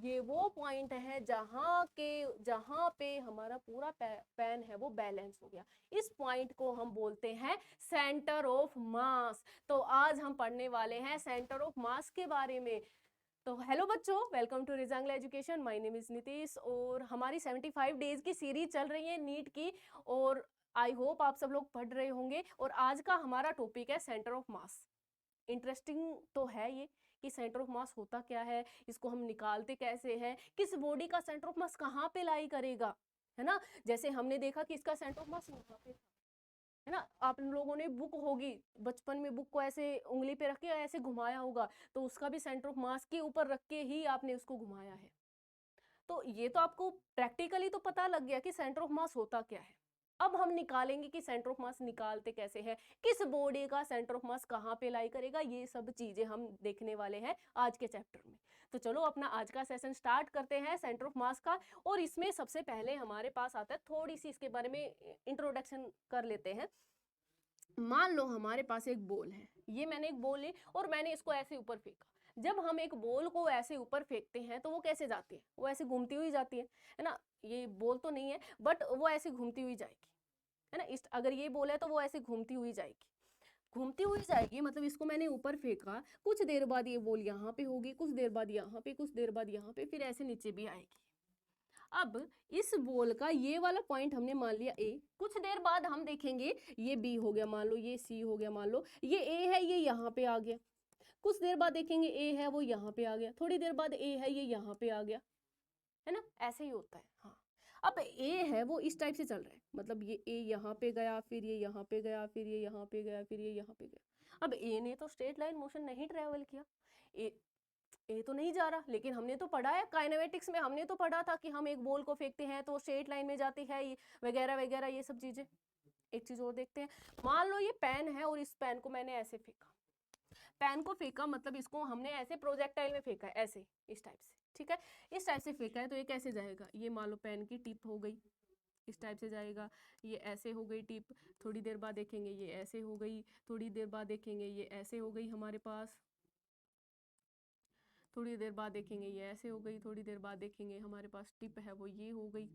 ये वो पॉइंट है जहाँ पे हमारा पूरा पेन है वो बैलेंस हो गया। इस पॉइंट को हम बोलते हैं सेंटर ऑफ मास। तो आज हम पढ़ने वाले हैं सेंटर ऑफ मास के बारे में। तो हेलो बच्चों, welcome to Rezangla education. My name is Nitish और हमारी 75 डेज की सीरीज चल रही है नीट की, और आई होप आप सब लोग पढ़ रहे होंगे। और आज का हमारा टॉपिक है सेंटर ऑफ मास। इंटरेस्टिंग तो है ये कि सेंटर ऑफ मास होता क्या है, इसको हम निकालते कैसे हैं, किस बॉडी का सेंटर ऑफ मास कहाँ पे लाई करेगा, है ना। जैसे हमने देखा कि इसका सेंटर ऑफ मास यहाँ पे था, है ना। आप लोगों ने बुक होगी, बचपन में बुक को ऐसे उंगली पे रख के ऐसे घुमाया होगा, तो उसका भी सेंटर ऑफ मास के ऊपर रख के ही आपने उसको घुमाया है। तो ये तो आपको प्रैक्टिकली तो पता लग गया कि सेंटर ऑफ मास होता क्या है। अब हम निकालेंगे कि सेंटर ऑफ मास निकालते कैसे हैं, किस बॉडी का सेंटर ऑफ मास कहाँ पे लाई करेगा, ये सब चीजें हम देखने वाले हैं आज के चैप्टर में। तो चलो अपना आज का सेशन स्टार्ट करते हैं सेंटर ऑफ मास का। और इसमें सबसे पहले हमारे पास आता है, थोड़ी सी इसके बारे में इंट्रोडक्शन कर लेते हैं। मान लो हमारे पास एक बॉल है, ये मैंने एक बॉल ली और मैंने इसको ऐसे ऊपर फेंका। जब हम एक बॉल को ऐसे ऊपर फेंकते हैं तो वो कैसे जाती है, वो ऐसे घूमती हुई जाती है ना। ये बॉल तो नहीं है बट वो ऐसे घूमती हुई जाएगी, है ना। इस अगर ये बॉल है तो वो ऐसे घूमती हुई जाएगी, घूमती हुई जाएगी। मतलब इसको मैंने ऊपर फेंका, कुछ देर बाद ये बॉल यहाँ पे होगी, कुछ देर बाद यहाँ पे, कुछ देर बाद यहाँ पे, फिर ऐसे नीचे भी आएगी। अब इस बॉल का ये वाला पॉइंट हमने मान लिया ए, कुछ देर बाद हम देखेंगे ये बी हो गया, मान लो ये सी हो गया, मान लो ये ए है, ये यहाँ पे आ गया। कुछ देर बाद देखेंगे ए है वो यहाँ पे आ गया, थोड़ी देर बाद ए है ये यहाँ पे आ गया, है ना। ऐसे ही होता है। हाँ, अब ए है वो इस टाइप से चल रहा है, मतलब ये ए यहाँ पे गया, फिर ये यहाँ पे गया, फिर ये यहाँ पे गया, फिर ये यहाँ पे गया। अब ए ने तो स्ट्रेट लाइन मोशन नहीं ट्रेवल किया, ए तो नहीं जा रहा। लेकिन हमने तो पढ़ा है काइनेमेटिक्स में, हमने तो पढ़ा था कि हम एक बॉल को फेंकते हैं तो स्ट्रेट लाइन में जाती है वगैरह वगैरह, ये सब चीजें। एक चीज और देखते हैं, मान लो ये पेन है और इस पेन को मैंने ऐसे फेंका। पेन को फेंका मतलब इसको हमने ऐसे प्रोजेक्टाइल में फेंका है, ऐसे इस टाइप से, ठीक है। इस टाइप से फेंका है तो ये कैसे जाएगा, ये मान लो पेन की टिप हो गई, इस टाइप से जाएगा। ये ऐसे हो गई टिप, थोड़ी देर बाद देखेंगे ये ऐसे हो गई, थोड़ी देर बाद देखेंगे ये ऐसे हो गई हमारे पास, थोड़ी देर बाद देखेंगे ये ऐसे हो गई, थोड़ी देर बाद देखेंगे हमारे पास टिप है वो ये हो गई।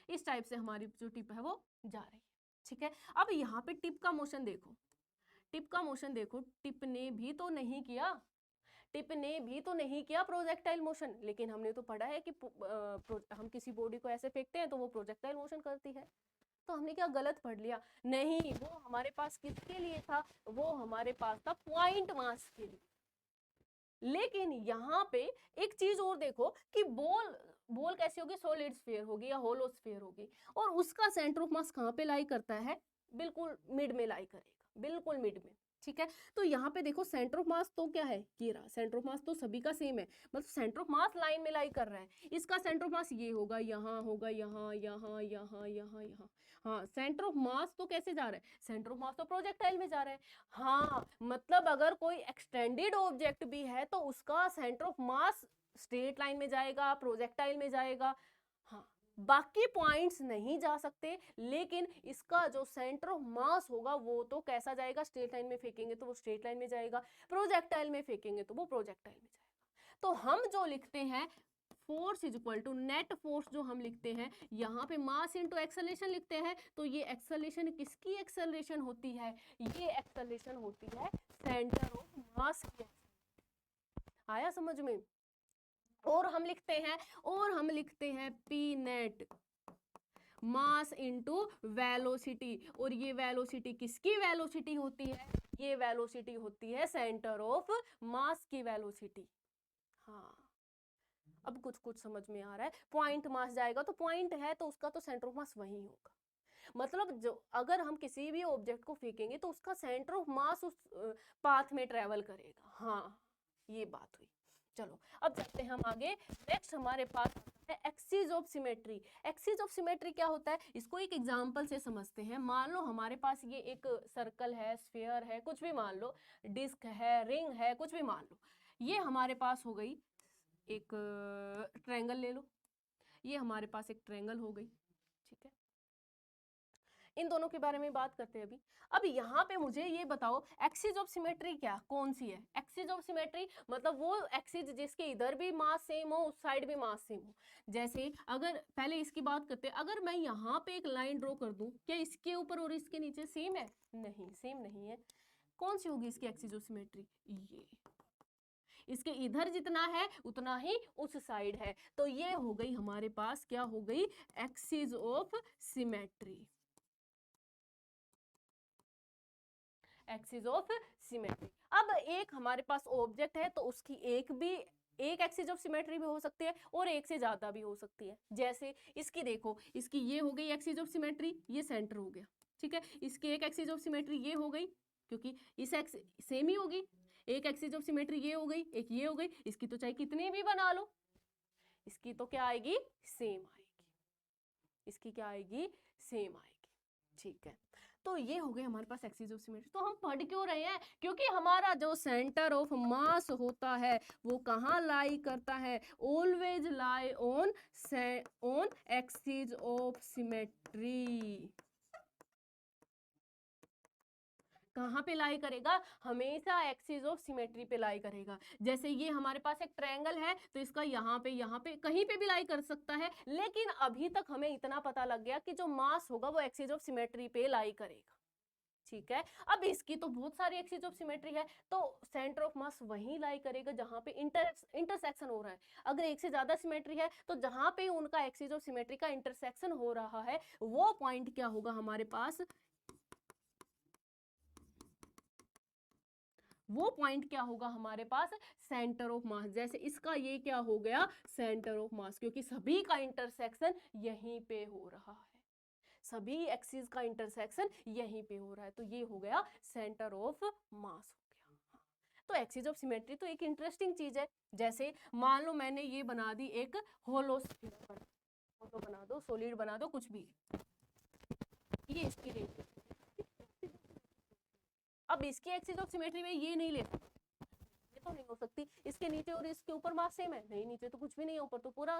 इस टाइप से हमारी जो टिप है वो जा रही है, ठीक है। अब यहाँ पे टिप का मोशन देखो, टिप का मोशन देखो, टिप ने भी तो नहीं किया, टिप ने भी तो नहीं किया प्रोजेक्टाइल मोशन। लेकिन हमने तो पढ़ा है कि हम किसी बॉडी को ऐसे फेंकते हैं तो वो प्रोजेक्टाइल मोशन करती है। तो हमने क्या गलत पढ़ लिया? नहीं, वो हमारे पास किसके लिए था, वो हमारे पास था पॉइंट मास के लिए। लेकिन यहाँ पे एक चीज और देखो कि बॉल बॉल कैसी होगी, सॉलिड स्फीयर होगी या होलो स्फीयर होगी, और उसका सेंटर ऑफ मास कहाँ पे लाई करता है, बिल्कुल मिड में लाई करेगा, बिल्कुल मिड में, ठीक है। तो यहाँ पे देखो सेंटर ऑफ मास तो क्या है, ये रहा। सेंटर ऑफ मास तो सभी का सेम है, मतलब सेंटर ऑफ मास लाइन में लाई कर रहा है। इसका सेंटर ऑफ मास ये होगा, यहाँ होगा, यहाँ यहाँ यहाँ यहाँ यहाँ। हाँ, सेंटर ऑफ मास तो कैसे जा रहा है, सेंटर ऑफ मास तो प्रोजेक्टाइल में जा रहा है। हाँ, मतलब अगर कोई एक्सटेंडेड ऑब्जेक्ट भी है तो उसका centre of mass straight line में जाएगा, प्रोजेक्टाइल में जाएगा। हाँ, बाकी पॉइंट्स नहीं जा सकते, लेकिन इसका जो सेंटर ऑफ मास होगा वो तो कैसा जाएगा, स्ट्रेट लाइन में फेंकेंगे तो वो स्ट्रेट लाइन में जाएगा, प्रोजेक्टाइल में फेंकेंगे तो वो प्रोजेक्टाइल में जाएगा। तो हम जो लिखते हैं force is equal to net force, जो हम लिखते हैं यहाँ पे मास इनटू एक्सेलरेशन लिखते हैं, तो ये एक्सेलरेशन किसकी एक्सेलरेशन होती है, ये एक्सेलरेशन होती है सेंटर ऑफ मास की। आया समझ में? और हम लिखते हैं P net mass into velocity, और ये वेलोसिटी किसकी वेलोसिटी होती है, ये वेलोसिटी होती है सेंटर ऑफ मास की वेलोसिटी। हाँ, अब कुछ कुछ समझ में आ रहा है। पॉइंट मास जाएगा तो पॉइंट है तो उसका तो सेंटर ऑफ मास वही होगा, मतलब जो अगर हम किसी भी ऑब्जेक्ट को फेंकेंगे तो उसका सेंटर ऑफ मास उस पाथ में ट्रेवल करेगा। हाँ, ये बात हुई। चलो अब चलते हैं हम आगे। नेक्स्ट हमारे पास है axis of symmetry. Axis of symmetry क्या होता है, इसको एक एग्जांपल से समझते हैं। मान लो हमारे पास ये एक सर्कल है, स्फीयर है, कुछ भी मान लो, डिस्क है, रिंग है, कुछ भी मान लो। ये हमारे पास हो गई एक ट्रायंगल ले लो, ये हमारे पास एक ट्रायंगल हो गई, ठीक है। इन दोनों के बारे में बात करते हैं अभी। अब यहाँ पे मुझे ये बताओ एक्सिस ऑफ सिमेट्री क्या कौन सी है? एक्सिस ऑफ सिमेट्री मतलब वो एक्सिस जिसके इधर भी मास सेम हो, उस साइड भी मास सेम हो। जैसे अगर पहले इसकी बात करते हैं, अगर मैं यहाँ पे एक लाइन ड्रॉ कर दूं, क्या इसके ऊपर और इसके नीचे सेम है? नहीं, सेम नहीं है। कौन सी होगी इसकी एक्सिस ऑफ सिमेट्री? ये, इसके इधर जितना है उतना ही उस साइड है। तो ये हो गई हमारे पास, क्या हो गई? Axis of symmetry. Axis of symmetry. अब एक हमारे पास ऑब्जेक्ट है तो उसकी एक एक्सिस ऑफ सिमेट्री भी हो सकती है और एक से ज्यादा भी हो सकती है। जैसे इसकी देखो, इसकी ये हो गई एक्सिस ऑफ सिमेट्री, ये सेंटर हो गया, ठीक है। इसकी एक एक्सिस ऑफ सिमेट्री ये हो गई, क्योंकि इस एक्सिस सेम ही होगी। एक एक्सिस ऑफ सिमेट्री ये हो गई, एक ये हो गई। इसकी तो चाहे कितनी भी बना लो, इसकी तो क्या आएगी? सेम आएगी। इसकी क्या आएगी? सेम आएगी, ठीक है। तो ये हो गए हमारे पास एक्सिस ऑफ सिमेट्री। तो हम पढ़ क्यों रहे हैं? क्योंकि हमारा जो सेंटर ऑफ मास होता है वो कहाँ लाई करता है? Always lie on axis of symmetry. कहाँ पे लाई करेगा? हमेशा एक्सिस ऑफ सिमेट्री पे लाई करेगा। जैसे ये हमारे पास एक ट्रायंगल है तो इसका यहाँ पे कहीं पे भी लाई कर सकता है, लेकिन अभी तक हमें इतना पता लग गया कि जो मास होगा वो एक्सिस ऑफ सिमेट्री पे लाई करेगा, ठीक है। अब इसकी तो बहुत सारी एक्सिस ऑफ सिमेट्री है, तो सेंटर ऑफ मास वहीं लाई करेगा जहां पे इंटरसेक्शन हो रहा है। अगर एक से ज्यादा सिमेट्री है तो जहां पे उनका एक्सिस ऑफ सिमेट्री का इंटरसेक्शन हो रहा है वो पॉइंट क्या होगा हमारे पास? वो पॉइंट क्या होगा हमारे पास? सेंटर ऑफ मास। जैसे इसका ये क्या हो गया? सेंटर ऑफ मास, क्योंकि सभी का इंटरसेक्शन यहीं पे हो रहा है, सभी एक्सिस का इंटरसेक्शन यहीं पे हो रहा है, तो ये हो गया सेंटर ऑफ मास हो गया। तो एक्सिस ऑफ सिमेट्री तो एक इंटरेस्टिंग चीज है। जैसे मान लो मैंने ये बना दी एक होलो स्फीयर, तो बना दो, सॉलिड बना दो, कुछ भी, ये इसकी रेंज। अब इसकी एक्सिस ऑफ सिमेट्री में ये नहीं ले सकते, ये तो नहीं हो सकती। इसके नीचे और इसके ऊपर मास सेम है? नहीं, नीचे तो कुछ भी नहीं है, ऊपर तो पूरा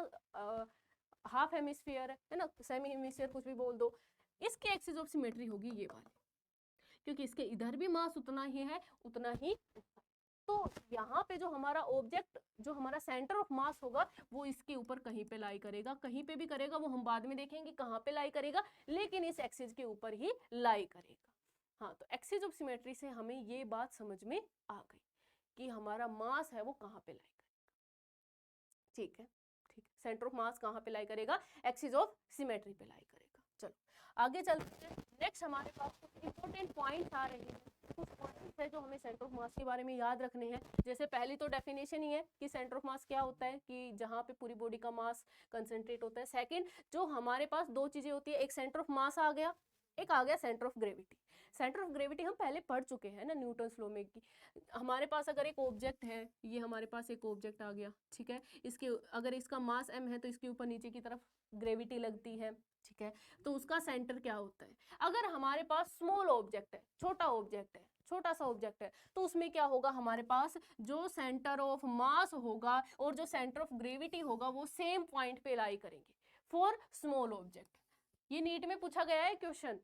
हाफ हेमिस्फीयर है ना, सेमी हेमिस्फीयर, कुछ भी बोल दो। इसकी एक्सिस ऑफ सिमेट्री होगी ये वाली, क्योंकि इसके इधर भी मास उतना ही है, उतना ही। तो यहाँ पे जो हमारा ऑब्जेक्ट, जो हमारा सेंटर ऑफ मास होगा वो इसके ऊपर कहीं पे लाई करेगा, कहीं पे भी करेगा, वो हम बाद में देखेंगे कहाँ पे लाई करेगा, लेकिन इस एक्सिस के ऊपर ही लाई करेगा। हाँ, तो एक्सिस ऑफ सिमेट्री से हमें ये बात समझ में आ गई कि हमारा मास है वो कहाँ पे लाई करेगा, ठीक है। ठीक है, सेंटर ऑफ मास कहाँ पे लाई करेगा? एक्सिस ऑफ सिमेट्री पे लाई करेगा। चलो आगे चलते हैं। नेक्स्ट हमारे पास कुछ इंपॉर्टेंट पॉइंट्स आ रहे हैं, कुछ पॉइंट्स है जो हमें सेंटर ऑफ मास के बारे में याद रखने हैं। जैसे पहली तो डेफिनेशन ही है कि सेंटर ऑफ मास क्या होता है, कि जहाँ पे पूरी बॉडी का मास कंसंट्रेट होता है। सेकंड, जो हमारे पास दो चीजें होती है, एक सेंटर ऑफ मास आ गया, एक आ गया centre of gravity. Centre of gravity हम पहले पढ़ चुके हैं ना न्यूटन लॉ में, कि हमारे पास अगर एक ऑब्जेक्ट है, ये हमारे पास एक ऑब्जेक्ट आ गया, ठीक है, इसके अगर इसका मास m है तो इसके ऊपर नीचे की तरफ ग्रेविटी लगती है, ठीक है। तो उसका सेंटर क्या होता है? अगर हमारे पास स्मॉल ऑब्जेक्ट है, छोटा ऑब्जेक्ट है, छोटा सा ऑब्जेक्ट है, तो उसमें क्या होगा हमारे पास? जो सेंटर ऑफ मास होगा और जो सेंटर ऑफ ग्रेविटी होगा वो सेम पॉइंट पे लाई करेंगे फॉर स्मॉल ऑब्जेक्ट। ये नीट में पूछा गया है क्वेश्चन।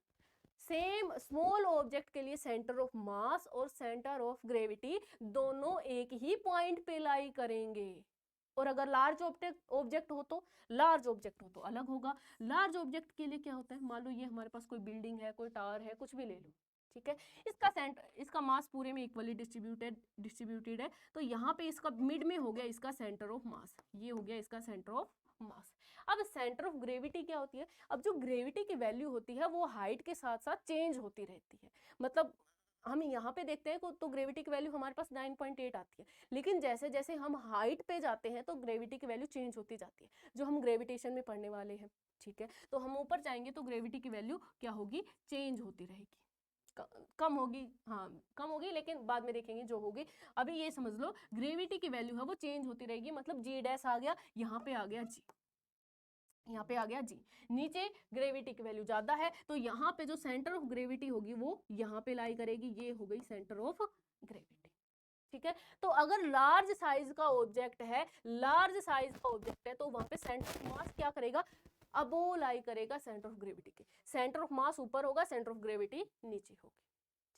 सेम स्मॉल ऑब्जेक्ट के लिए सेंटर ऑफ मास और सेंटर ऑफ ग्रेविटी दोनों एक ही पॉइंट पे लाई करेंगे। और अगर लार्ज ऑब्जेक्ट हो तो, लार्ज ऑब्जेक्ट हो तो अलग होगा। लार्ज ऑब्जेक्ट के लिए क्या होता है? मान लो ये हमारे पास कोई बिल्डिंग है, कोई टावर है, कुछ भी ले लो, ठीक है। इसका मास पूरे में इक्वली डिस्ट्रीब्यूटेड है, तो यहाँ पे इसका मिड में हो गया इसका सेंटर ऑफ मास, ये हो गया इसका सेंटर ऑफ मास। अब सेंटर ऑफ ग्रेविटी क्या होती है? अब जो ग्रेविटी की वैल्यू होती है वो हाइट के साथ साथ चेंज होती रहती है। मतलब हम यहाँ पे देखते हैं तो ग्रेविटी की वैल्यू हमारे पास 9.8 आती है, लेकिन जैसे जैसे हम हाइट पे जाते हैं तो ग्रेविटी की वैल्यू चेंज होती जाती है, जो हम ग्रेविटेशन में पढ़ने वाले हैं, ठीक है। तो हम ऊपर जाएंगे तो ग्रेविटी की वैल्यू क्या होगी? चेंज होती रहेगी, कम होगी, हाँ कम होगी, लेकिन बाद में देखेंगे जो होगी। अभी ये समझ लो ग्रेविटी की वैल्यू है वो चेंज होती रहेगी, मतलब जी डैश आ गया, यहाँ पे आ गया जी, यहाँ पे आ गया जी। नीचे ग्रेविटी की वैल्यू ज्यादा है तो यहाँ पे जो सेंटर ऑफ ग्रेविटी होगी वो यहाँ पे लाई करेगी, ये हो गई सेंटर ऑफ ग्रेविटी, ठीक है। तो अगर लार्ज साइज का ऑब्जेक्ट है, लार्ज साइज का ऑब्जेक्ट है तो वहां पे सेंटर ऑफ मास क्या करेगा? अबो लाई करेगा सेंटर ऑफ ग्रेविटी के। सेंटर ऑफ मास ऊपर होगा, सेंटर ऑफ ग्रेविटी नीचे होगी।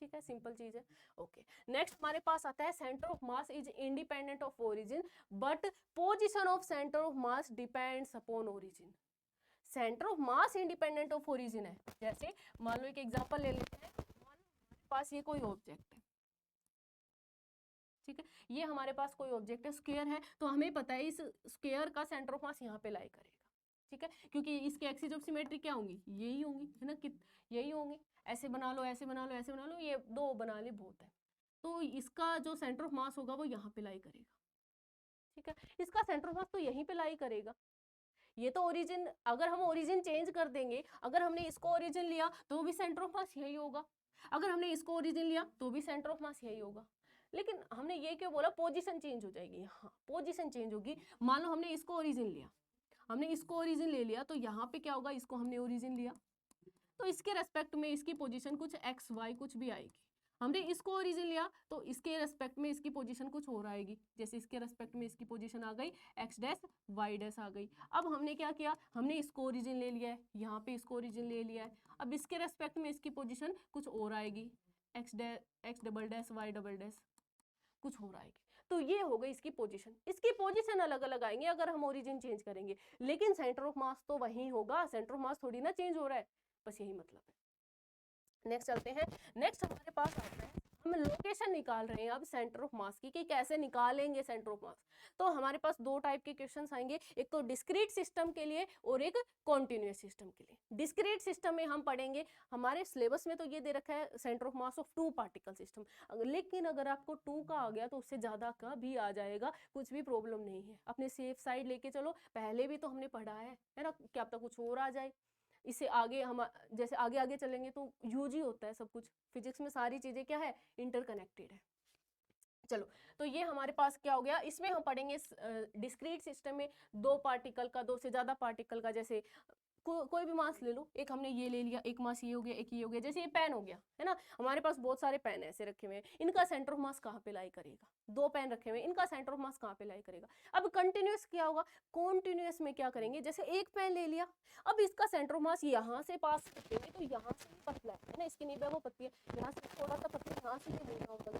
ठीक है, सिंपल चीज है। ओके, नेक्स्ट हमारे पास आता है centre of mass is independent of origin but position of centre of mass depends upon origin. Centre of mass independent of origin है। जैसे मान लो एक एग्जांपल ले लेते हैं, हमारे पास ये कोई ऑब्जेक्ट है, ठीक है, ये हमारे पास कोई ऑब्जेक्ट है, स्क्वायर है, तो हमें पता है इस स्क्वायर का सेंटर ऑफ मास यहाँ पे लाई करेगा। ठीक है, क्योंकि इसके एक्सिस ऑफ सिमेट्री क्या होंगी, यही होंगी, है ना, यही होंगी। ऐसे बना लो, ऐसे बना लो, ऐसे बना लो, ये दो बना ले बहुत है, तो इसका जो सेंटर ऑफ मास होगा वो यहाँ पे लाई करेगा। ठीक है, इसका सेंटर ऑफ मास तो यहीं पे लाई करेगा। ये तो ओरिजिन, अगर हम ओरिजिन चेंज कर देंगे, अगर हमने इसको ओरिजिन लिया तो भी सेंटर ऑफ मास यही होगा, अगर हमने इसको ओरिजिन लिया तो भी सेंटर ऑफ मास यही होगा। लेकिन हमने ये क्यों बोला, पोजीशन चेंज हो जाएगी, हाँ पोजीशन चेंज होगी। मान लो हमने इसको ओरिजिन लिया, हमने इसको ओरिजिन ले लिया, तो यहाँ पे क्या होगा, इसको हमने ओरिजिन लिया तो इसके रेस्पेक्ट में इसकी पोजीशन कुछ एक्स वाई कुछ भी आएगी। हमने इसको ओरिजिन लिया तो इसके रेस्पेक्ट में इसकी पोजीशन कुछ और आएगी, जैसे इसके रेस्पेक्ट में इसकी पोजीशन आ गई एक्स डैश वाई डैश आ गई। अब हमने क्या किया, हमने इसको ओरिजिन ले लिया है, यहाँ पे इसको ओरिजिन ले लिया है, अब इसके रेस्पेक्ट में इसकी पोजीशन कुछ और आएगी, x double dash y double dash कुछ और आएगी। तो ये हो गई इसकी पोजीशन अलग अलग आएंगे अगर हम ओरिजिन चेंज करेंगे, लेकिन सेंटर ऑफ मास तो वही होगा, सेंटर ऑफ मास थोड़ी ना चेंज हो रहा है, बस यही मतलब है। नेक्स्ट चलते हैं, नेक्स्ट हमारे पास आता है, हम लोकेशन निकाल रहे हैं अब सेंटर ऑफ मास की, कि कैसे निकालेंगे सेंटर ऑफ मास। तो हमारे पास दो टाइप के क्वेश्चंस आएंगे, एक तो डिस्क्रीट सिस्टम के लिए और एक कॉन्टिन्यूअस सिस्टम के लिए। डिस्क्रीट सिस्टम में हम पढ़ेंगे, हमारे सिलेबस में तो ये दे रखा है centre of mass of 2 particle system, लेकिन अगर आपको 2 का आ गया तो उससे ज्यादा का भी आ जाएगा, कुछ भी प्रॉब्लम नहीं है, अपने सेफ साइड लेके चलो, पहले भी तो हमने पढ़ा है ना, क्या पता कुछ और आ जाए। इससे आगे हम जैसे आगे आगे चलेंगे तो यूज ही होता है सब कुछ, फिजिक्स में सारी चीजें क्या है, इंटरकनेक्टेड है। चलो, तो ये हमारे पास क्या हो गया, इसमें हम पढ़ेंगे डिस्क्रीट सिस्टम में 2 पार्टिकल का, 2 से ज्यादा पार्टिकल का, जैसे कोई भी मास ले लो, एक हमने ये ले लिया, एक मास ये हो गया, एक ये हो गया, जैसे ये पेन हो गया, है ना, हमारे पास बहुत सारे पेन ऐसे रखे हुए हैं, इनका सेंटर ऑफ मास कहाँ पे लाई करेगा, 2 पेन रखे हुए हैं, इनका सेंटर ऑफ मास कहाँ पे लाई करेगा। अब कंटिन्यूअस क्या होगा, कॉन्टिन्यूअस में क्या करेंगे, जैसे एक पेन ले लिया, अब इसका सेंटर ऑफ मास यहाँ से पास करेंगे तो यहाँ से पतला है ना, इसकी नींव वो पतली है, यहाँ से थोड़ा सा पतला, यहाँ से ये मोटा होगा,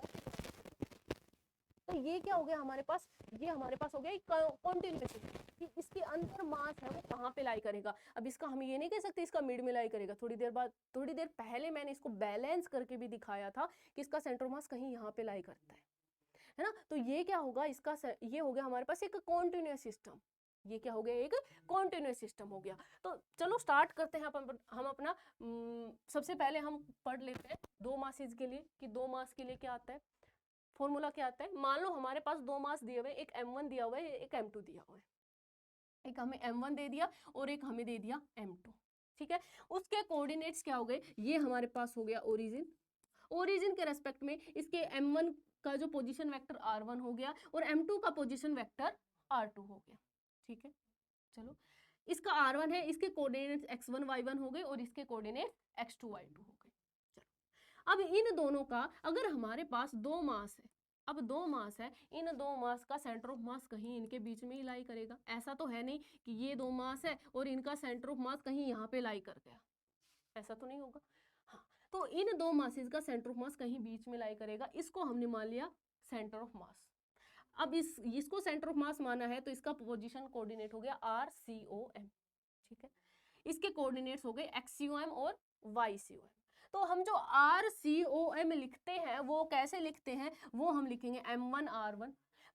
तो ये क्या हो गया हमारे पास, ये हमारे पास हो गया कॉन्टिन्यूअस, कि इसके अंदर मास है वो कहाँ पे लाई करेगा। अब इसका हम ये नहीं कह सकते इसका मिड में लाई करेगा, थोड़ी देर बाद, थोड़ी देर पहले मैंने इसको बैलेंस करके भी दिखाया था कि इसका सेंटर मास कहीं यहाँ पे लाई करता है ना। तो ये क्या होगा, इसका ये हो गया हमारे पास एक कॉन्टिन्यूअस सिस्टम, ये क्या हो गया, एक कॉन्टिन्यूअस सिस्टम हो गया। तो चलो स्टार्ट करते हैं हम अपना, सबसे पहले हम पढ़ लेते हैं 2 मासेज के लिए, कि 2 मास के लिए क्या आता है, फॉर्मूला क्या आता है। मान लो हमारे पास 2 मास दिए हुए, एक m1 दिया हुआ है, एक m2 दिया हुआ है, एक हमें m1 दे दिया और एक हमें दे दिया m2, ठीक है। उसके कोऑर्डिनेट्स क्या हो गए, ये हमारे पास हो गया ओरिजिन, ओरिजिन के रेस्पेक्ट में इसके m1 का जो पोजीशन वेक्टर r1 हो गया और m2 का पोजीशन वेक्टर r2 हो गया, ठीक है। चलो, इसका r1 है, इसके कोऑर्डिनेट्स x1 y1 हो गए और इसके कोऑर्डिनेट्स x2 y2 हो गए। चलो, अब इन दोनों का, अगर हमारे पास 2 मास है, अब 2 मास है, इन 2 मास का सेंटर ऑफ मास कहीं इनके बीच में ही लाई करेगा, ऐसा तो है नहीं कि ये 2 मास है और इनका सेंटर ऑफ मास कहीं यहाँ पे लाई कर गया, ऐसा तो नहीं होगा। हाँ, तो इन 2 मासेस का सेंटर ऑफ मास कहीं बीच में लाई करेगा, इसको हमने मान लिया सेंटर ऑफ मास। अब इसको सेंटर ऑफ मास माना है तो इसका पोजीशन कोऑर्डिनेट हो गया RCOM, ठीक है। इसके कोऑर्डिनेट्स हो गए XCOM और YCOM। तो हम जो RCOM लिखते हैं वो कैसे लिखते हैं, वो हम लिखेंगे m1 r1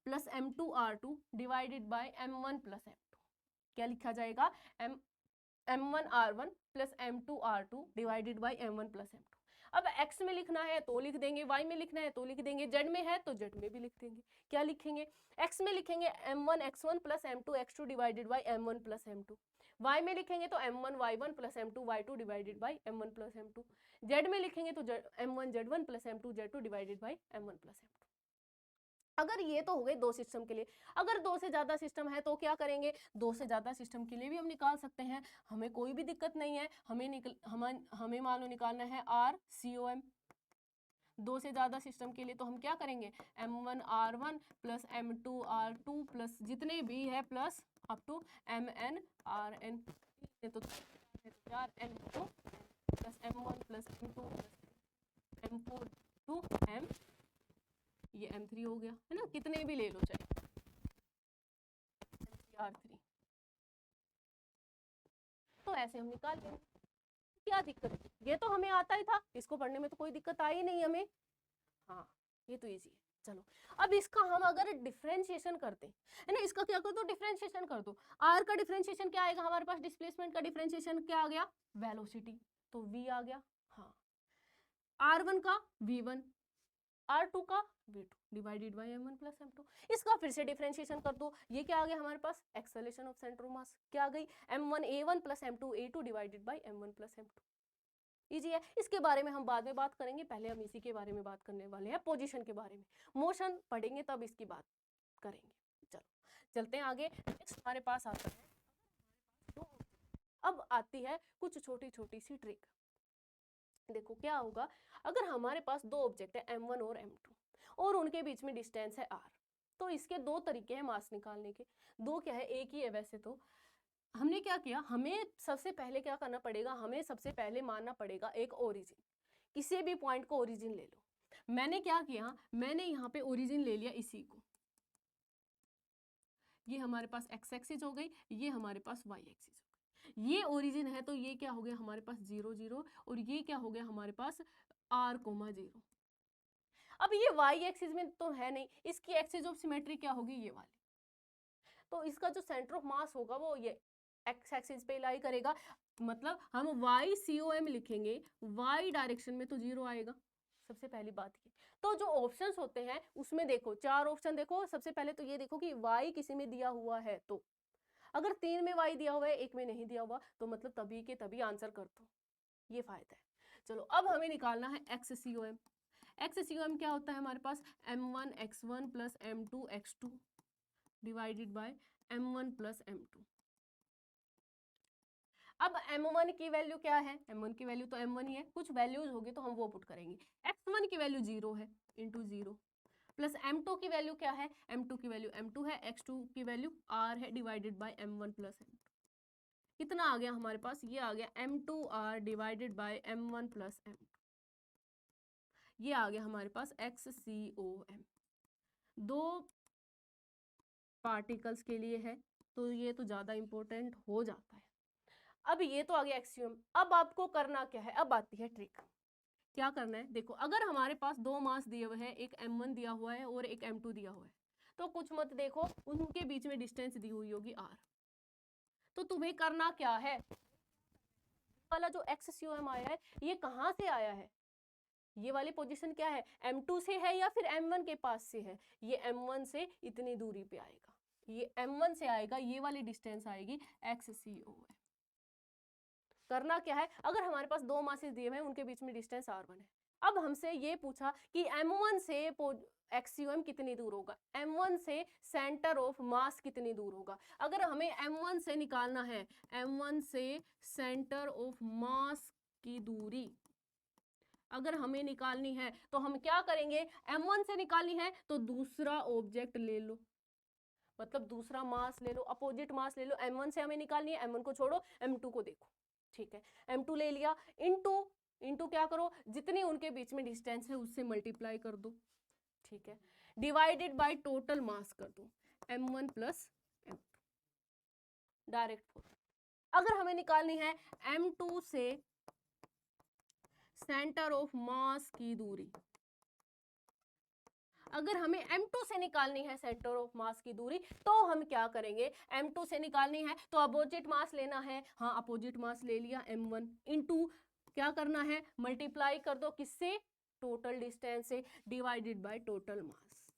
plus m2 r2 divided by m1 plus m2। क्या लिखा जाएगा, m1 r1 plus m2 r2 divided by m1 plus m2। अब x में लिखना है तो लिख देंगे, y में लिखना है तो लिख देंगे, z में है तो z में भी लिख देंगे। क्या लिखेंगे, x में लिखेंगे m1 x1 plus m2 x2 divided by m1 plus m2, y में लिखेंगे तो m1 y1 plus m2 y2 divided by m1 plus m2, z में लिखेंगे तो m1 z1 plus m2 z2 divided by m1 plus m2। अगर ये तो हो गए 2 सिस्टम के लिए, अगर 2 से ज्यादा सिस्टम है तो क्या करेंगे, 2 से ज्यादा सिस्टम के लिए भी हम निकाल सकते हैं, हमें कोई भी दिक्कत नहीं है। हमें मान लो निकालना है RCOM 2 से ज्यादा सिस्टम के लिए, तो हम क्या करेंगे, m1 r1 plus m2 r2 plus जितने भी है plus up to mn rn तो 4 M2 plus M1 plus M2 plus M4 to M, ये M3 हो गया है ना, कितने भी ले लो चाहे R3। तो ऐसे हम निकाल लेंगे, क्या दिक्कत है, ये तो हमें आता ही था, इसको पढ़ने में तो कोई दिक्कत आई नहीं हमें। हाँ ये तो इजी है। चलो अब इसका हम अगर डिफरेंशिएशन करते हैं, है ना, इसका क्या कर दो, डिफरेंशिएशन कर दो। आर का डिफरेंशिएशन क्या आएगा हमारे पास, डिस्प्लेसमेंट का डिफरेंशिएशन क्या आ गया, वेलोसिटी, तो v आ गया। हाँ r1 का v1, r2 का v2 divided by m1 plus m2। इसका फिर से डिफरेंशिएशन कर दो, ये क्या आ गया हमारे पास, acceleration of centre of mass क्या आ गई, m1 a1 plus m2 a2 divided by m1 plus m2। Easy है, इसके बारे में हम बाद में बात करेंगे, पहले हम इसी के बारे में बात करने वाले हैं, पोजीशन के बारे में। मोशन पढ़ेंगे तब इसकी बात करेंगे। चलो चलते हैं आगे। नेक्स्ट हमारे पास आता है, अब आती है कुछ छोटी छोटी सी ट्रिक। देखो क्या होगा, अगर हमारे पास दो ऑब्जेक्ट है m1 और m2 और उनके बीच में डिस्टेंस है r, तो इसके दो तरीके हैं मास निकालने के। दो क्या है, एक ही है वैसे तो। हमने क्या किया, हमें सबसे पहले क्या करना पड़ेगा, हमें सबसे पहले मानना पड़ेगा एक ओरिजिन, किसी भी पॉइंट को ओरिजिन ले लो। मैंने क्या किया, मैंने यहाँ पे ओरिजिन ले लिया इसी को, ये हमारे पास x एक्सिस हो गई, ये हमारे पास y एक्सिस हो गई। ये ओरिजिन है तो ये क्या हो गया हमारे पास 0 0, और ये क्या हो गया हमारे पास r, 0। अब ये y एक्सिस में तो है नहीं, इसकी एक्सिस ऑफ सिमेट्री क्या होगी, ये वाली, तो इसका जो सेंटर ऑफ मास होगा वो ये x एक्सिस पे लाई करेगा। मतलब हम YCOM लिखेंगे, y डायरेक्शन में तो 0 आएगा, सबसे पहली बात ये। तो जो ऑप्शंस होते हैं उसमें देखो 4 ऑप्शन, देखो सबसे पहले तो ये देखो कि y किसी में दिया हुआ है, तो अगर 3 में y दिया हुआ है, 1 में नहीं दिया हुआ, तो मतलब तभी के तभी आंसर कर दो, ये फायदा है। चलो अब हमें निकालना है XCOM। XCOM क्या होता है हमारे पास, m1 x1 plus m2 x2 divided by m1 plus m2। अब m1 की वैल्यू क्या है, m1 की वैल्यू तो m1 ही है, कुछ वैल्यूज होगी तो हम वो पुट करेंगे। x1 की वैल्यू 0 है, इंटू 0 प्लस m2 की वैल्यू क्या है, m2 की वैल्यू m2 है, x2 की वैल्यू r है, divided by m1 plus m2। कितना आ गया हमारे पास, ये आ गया m2r divided by m1 plus m2। ये आ गया हमारे पास XCOM। दो पार्टिकल्स के लिए है तो ये तो ज्यादा इंपॉर्टेंट हो जाता है। अब ये तो आ गया एक्सियम। अब आपको करना क्या है, अब आती है ट्रिक। क्या करना है, देखो अगर हमारे पास दो मास दिए हुए हैं, एक m1 दिया हुआ है और एक m2 दिया हुआ है, तो कुछ मत देखो, उनके बीच में डिस्टेंस दी हुई होगी r। तो तुम्हें करना क्या है, वाला जो XCOM आया है ये कहाँ से आया है, ये वाली पोजीशन क्या है, m2 से है या फिर m1 के पास से है, ये m1 से इतनी दूरी पे आएगा, ये m1 से आएगा, ये वाली डिस्टेंस आएगी XCOM। करना क्या है, अगर हमारे पास दो मासेस दिए हुए हैं, उनके बीच में डिस्टेंस r1 है। अब हमसे ये पूछा कि m1 से XCOM कितनी दूर होगा, m1 से सेंटर ऑफ मास कितनी दूर होगा। अगर हमें m1 से निकालना है, m1 से सेंटर ऑफ मास की दूरी अगर हमें निकालनी है तो हम क्या करेंगे, m1 से निकालनी है तो दूसरा ऑब्जेक्ट ले लो, मतलब दूसरा मास ले लो, अपोजिट मास ले लो। m1 से हमें निकालनी है, m1 को छोड़ो, m2 को देखो, ठीक है, m2 ले लिया, इंटू क्या करो, जितनी उनके बीच में डिस्टेंस है उससे मल्टीप्लाई कर दो, ठीक है, डिवाइडेड बाय टोटल मास कर दो, m1 प्लस m2 डायरेक्ट। अगर हमें निकालनी है m2 से सेंटर ऑफ मास की दूरी, अगर हमें m2 से निकालनी है सेंटर ऑफ मास की दूरी, तो हम क्या करेंगे, m2 से निकालनी है तो अपोजिट मास लेना है, हाँ अपोजिट मास ले लिया m1, इंटू क्या करना है, मल्टीप्लाई कर दो किससे, टोटल डिस्टेंस से, डिवाइडेड बाय टोटल मास।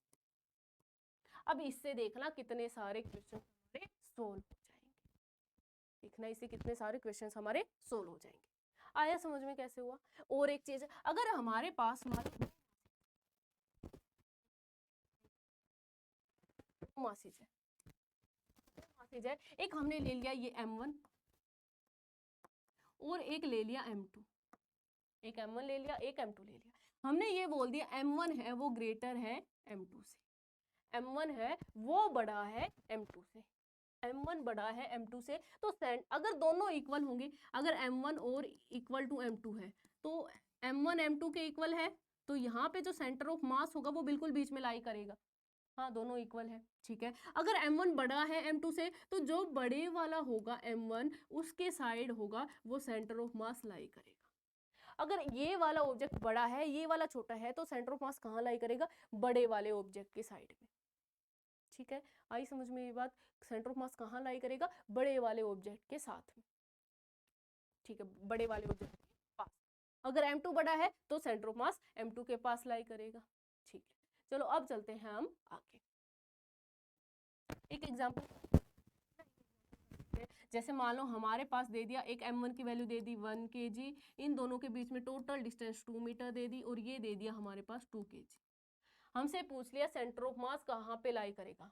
अब इससे देखना कितने सारे क्वेश्चन हमारे सोल्व हो जाएंगे, देखना इससे कितने सारे क्वेश्चन हमारे सोल्व हो जाएंगे। आया समझ में कैसे हुआ। और एक चीज, अगर हमारे पास मासेज है, एक हमने ले लिया ये m1 और एक ले लिया m2, एक m1 ले लिया, एक m2 ले लिया, हमने ये बोल दिया m1 है वो ग्रेटर है m2 से, m1 है वो बड़ा है m2 से, m1 बड़ा है m2 से, तो अगर दोनों इक्वल होंगे, अगर m1 और इक्वल टू m2 है तो m1 m2 के इक्वल है, तो यहाँ पे जो सेंटर ऑफ मास होगा वो बिल्कुल बीच में लाई करेगा। हाँ, दोनों इक्वल है, ठीक है। अगर m1 बड़ा है m2 से, तो जो बड़े वाला होगा m1 उसके साइड होगा वो सेंटर ऑफ मास लाई करेगा। अगर ये वाला ऑब्जेक्ट बड़ा है, ये वाला छोटा है, तो सेंटर ऑफ मास कहाँ लाई करेगा? बड़े वाले ऑब्जेक्ट के साइड में, ठीक है। आई समझ में ये बात? सेंटर ऑफ मास कहाँ लाई करेगा? बड़े वाले ऑब्जेक्ट के साथ में, ठीक है, बड़े वाले ऑब्जेक्ट के पास। अगर m2 बड़ा है तो सेंटर ऑफ मास m2 के पास लाई करेगा, ठीक है। चलो अब चलते हैं हम आगे। एक एग्जांपल, जैसे मान लो हमारे पास दे दिया एक m1 की वैल्यू दे दी 1 kg, इन दोनों के बीच में टोटल डिस्टेंस 2 मीटर दे दी, और ये दे दिया हमारे पास 2 kg। हमसे पूछ लिया सेंटर ऑफ मास कहाँ पे लाई करेगा,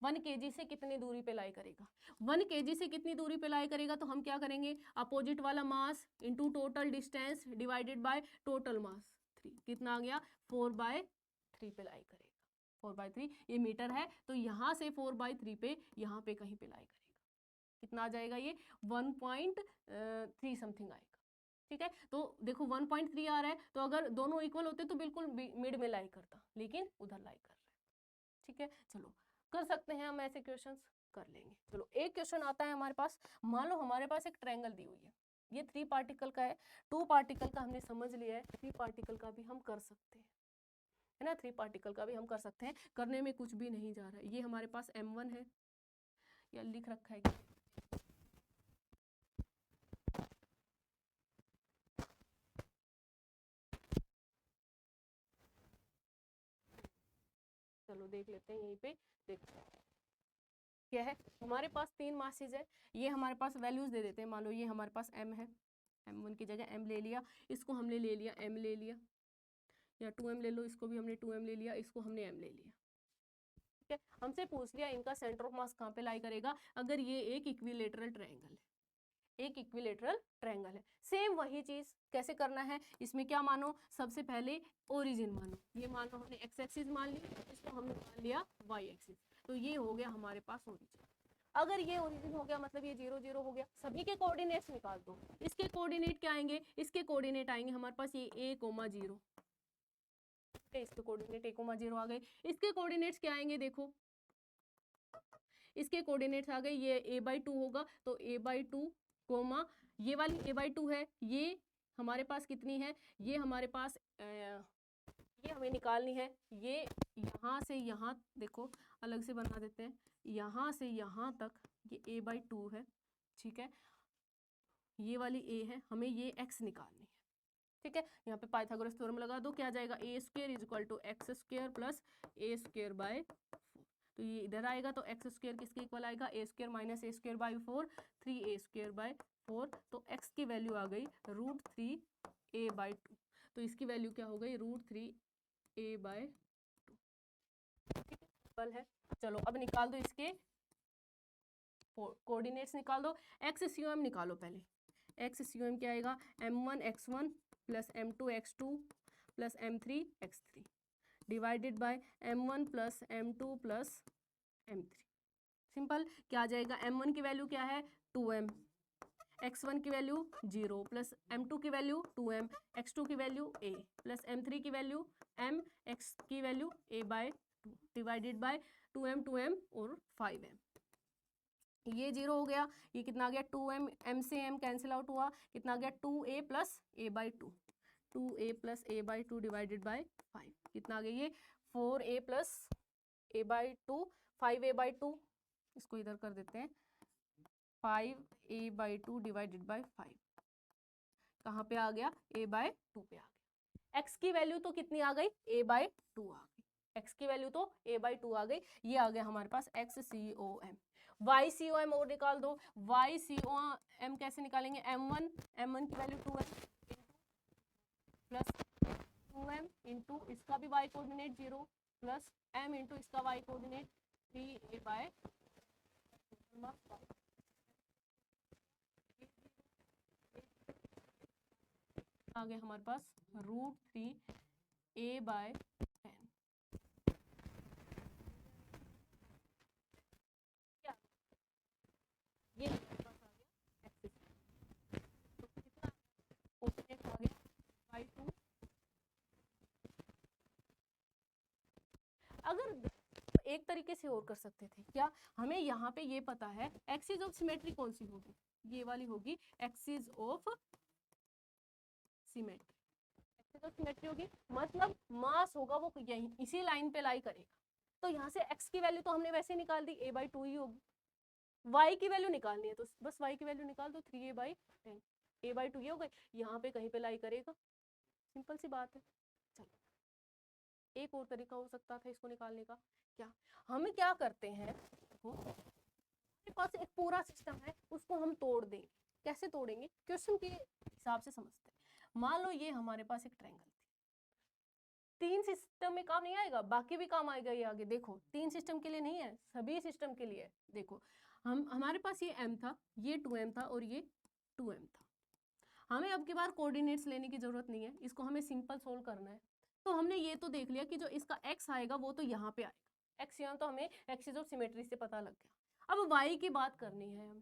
1 kg से कितनी दूरी पे लाई करेगा। 1 kg से कितनी दूरी पे लाई करेगा, तो हम क्या करेंगे, अपोजिट वाला mass into total distance divided by total mass 3, कितना आ गया 4/3 पे लाई करेगा। 4/3 ये मीटर है, तो यहाँ से 4/3 पे यहाँ पे कहीं पे लाई करेगा, कितना आ जाएगा, ये 1.3 समथिंग आएगा, ठीक है। तो देखो 1.3 आ रहा है, तो अगर दोनों इक्वल होते तो बिल्कुल मिड में लाई करता, लेकिन उधर लाई कर रहा है, ठीक है। चलो कर सकते हैं हम ऐसे क्वेश्चंस, कर लेंगे। चलो एक क्वेश्चन आता है हमारे पास, मान लो हमारे पास एक ट्रायंगल दी हुई है, ये 3 पार्टिकल का है, 2 पार्टिकल का हमने समझ लिया है, 3 पार्टिकल का भी हम कर सकते हैं, है ना। 3 पार्टिकल का भी हम कर सकते हैं, करने में कुछ भी नहीं जा रहा है। ये हमारे पास m1 है, या लिख रखा है, चलो देख लेते हैं, यहीं पे देखते हैं क्या है। हमारे पास 3 मासेज है, ये हमारे पास वैल्यूज दे देते हैं। मान लो ये हमारे पास m है, m1 की जगह m ले लिया, इसको हमने ले लिया m ले लिया, या 2m ले लो, इसको भी हमने 2m ले लिया, इसको हमने m ले लिया, ठीक है। हमसे पूछ लिया इनका सेंटर ऑफ मास कहाँ पे लाई करेगा, अगर ये एक इक्विलेटरल ट्रायंगल है, एक इक्विलेटरल ट्रायंगल है। सेम वही चीज कैसे करना है, इसमें क्या मानो, सबसे पहले ओरिजिन मानो, ये मानो हमने एक्स एक्सिस मान लिया, इसको हमने मान लिया वाई एक्सिस, तो ये हो गया हमारे पास ओरिजिन। अगर ये ओरिजिन हो गया मतलब ये 0 0 हो गया, सभी के कोऑर्डिनेट्स निकाल दो। इसके कोऑर्डिनेट क्या आएंगे, इसके कोऑर्डिनेट आएंगे हमारे पास ये a,0, इसके कोऑर्डिनेट a,0 आ गए। इसके कोऑर्डिनेट्स क्या आएंगे, देखो इसके कोऑर्डिनेट्स आ गए, ये a/2 होगा, तो a/2 कोमा ये वाली a/2 है, ये हमारे पास कितनी है, ये हमारे पास ये हमें निकालनी है, ये यहाँ से यहाँ, देखो अलग से बना देते हैं, यहाँ से यहाँ तक ये a/2 है, ठीक है। ये वाली a है, हमें ये x निकालनी है, ठीक है। यहाँ पे पाइथागोरस थ्योरम लगा दो, क्या आ जाएगा, a² = x² + a² 4, तो ये इधर आएगा, तो x² किसके इक्वल आएगा, a² - a² 4, 3a² 4, तो x की वैल्यू आ गई √3a/2, तो इसकी वैल्यू क्या हो गई, √3a/2, ठीक है, है। चलो अब निकाल दो इसके कोऑर्डिनेट्स, निकाल दो, XCOM निकालो पहले। XCOM क्या आएगा, m1 x1 + m2 x2 + m3 x3 divided by m1 + m2 + m3। Simple, क्या आ जाएगा, m1 की वैल्यू क्या है 2m, x1 की वैल्यू 0 + m2 की वैल्यू 2m, x2 की वैल्यू a + m3 की वैल्यू m, x की value a/2 divided by 2m और 5m। ये 0 हो गया, ये कितना आ गया 2m, m से m कैंसिल आउट हुआ, कितना आ गया 2a + a/2, 2a + a/2 divided by 5, कितना आ गया ये 4a + a/2, 5a/2, इसको इधर कर देते हैं, 5a/2 डिवाइडेड बाय 5, कहाँ पे आ गया, a/2 पे आ गया। x की वैल्यू तो कितनी आ गई, a/2 आ गई, x की वैल्यू तो a/2 आ गई, ये आ गया हमारे पास XCOM। YCOM और निकाल दो, YCOM कैसे निकालेंगे, m1 की value 2m plus 2m into इसका भी y coordinate 0 plus m into इसका y कोऑर्डिनेट 3a/, आ गया हमारे पास √3a/10। अगर एक तरीके से और कर सकते थे क्या, हमें यहाँ पे ये पता है एक्सिस ऑफ सिमेट्री कौन सी होगी, ये वाली होगी axis of symmetry. Axis of symmetry होगी मतलब मास होगा वो यहीं इसी लाइन पे लाई करेगा। तो यहाँ से x की वैल्यू तो हमने वैसे निकाल दी, a/2 ही होगी। y की वैल्यू निकालनी है तो बस y की वैल्यू निकाल दो, 3a/10, a/2 ये हो गई, यहाँ पे कहीं पे लाई करेगा, सिंपल सी बात है। चलो एक और तरीका हो सकता था इसको निकालने का, क्या हम क्या करते हैं, हमारे पास एक पूरा सिस्टम है उसको हम तोड़ देंगे। कैसे तोड़ेंगे, क्वेश्चन के हिसाब से समझते हैं। मान लो ये हमारे पास एक ट्रायंगल थी, 3 सिस्टम में काम नहीं आएगा, बाकी भी काम आएगा ये आगे। देखो 3 सिस्टम के लिए नहीं है, सभी सिस्टम के लिए। देखो हमारे पास ये m था, ये 2m था और ये 2m था। हमें अब की बार कोऑर्डिनेट्स लेने की जरूरत नहीं है, इसको हमें सिंपल सोल्व करना है। तो हमने ये तो देख लिया कि जो इसका x आएगा वो तो यहाँ पे आएगा, x यहाँ तो हमें एक्सिस ऑफ सिमेट्री से पता लग गया। अब y की बात करनी है हमें,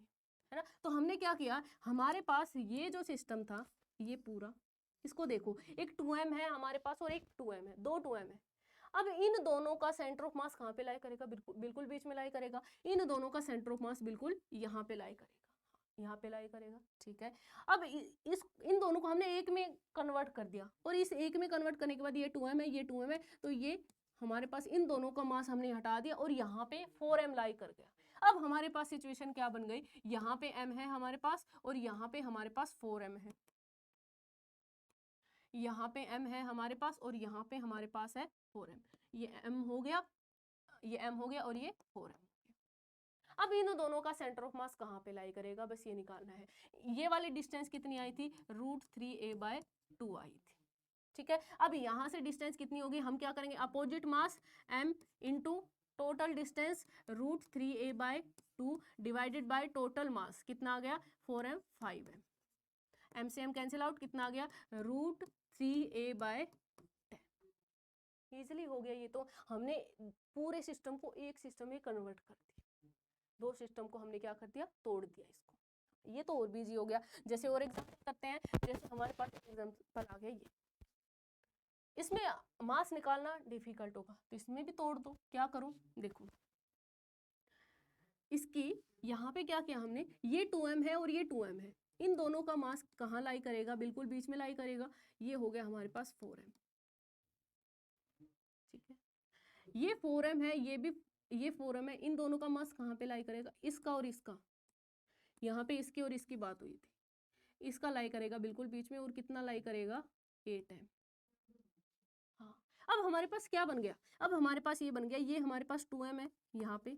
है ना। तो हमने क्या किया, हमारे पास ये जो सिस्टम था ये पूरा, इसको देखो एक 2m है हमारे पास और एक 2m है, 2 2m है। अब इन दोनों का सेंटर ऑफ मास कहाँ पे लाई करेगा, बिल्कुल बीच में लाई करेगा। इन दोनों का सेंटर ऑफ मास बिल्कुल यहाँ पे लाई करेगा, यहाँ पे लाई करेगा, ठीक है। अब इन दोनों को हमने एक में कन्वर्ट कर दिया और इस एक में कन्वर्ट करने के बाद ये 2m है, ये 2m है, तो ये हमारे पास इन दोनों का मास हमने हटा दिया और यहाँ पे 4m लाई कर गया। अब हमारे पास सिचुएशन क्या बन गई, यहाँ पे m है हमारे पास और यहाँ पे हमारे पास 4m है, यहाँ पे m है हमारे पास और यहाँ पे हमारे पास है 4m। ये m हो गया, ये m हो गया और ये 4m हो गया। अब इन दोनों का सेंटर ऑफ मास कहाँ पे लाई करेगा, बस ये निकालना है। ये वाली डिस्टेंस कितनी आई थी, √3a/2 आई थी, ठीक है। अब यहाँ से डिस्टेंस कितनी होगी, हम क्या करेंगे, opposite mass m into total distance √3a/2 divided by total mass कितना आ गया 4m 5m, m से m कैंसिल आउट, कितना आ गया √3a/10। इजिली हो गया ये तो। हमने पूरे सिस्टम को एक सिस्टम में कन्वर्ट कर दिया, 2 सिस्टम को हमने क्या कर दिया, तोड़ दिया इसको। ये तो और भी इजी हो गया। जैसे और एग्जांपल करते हैं, जैसे हमारे पास एग्जांपल आ गया ये, इसमें मास निकालना डिफिकल्ट होगा तो इसमें भी तोड़ दो। क्या करूं, देखो इसकी यहाँ पे क्या किया हमने, ये 2m है और ये 2m है, इन दोनों का मास कहाँ लाई करेगा, बिल्कुल बीच में लाई करेगा। ये हो गया हमारे पास 4m, ठीक है। ये 4m है, ये 4m है, इन दोनों का मास कहाँ पे लाई करेगा, इसका और इसका। यहाँ पे इसकी और इसकी बात हुई थी, इसका लाई करेगा बिल्कुल बीच में और कितना लाई करेगा 8m। हाँ, अब हमारे पास क्या बन गया, अब हमारे पास ये बन गया, ये हमारे पास 2m है यहाँ पे,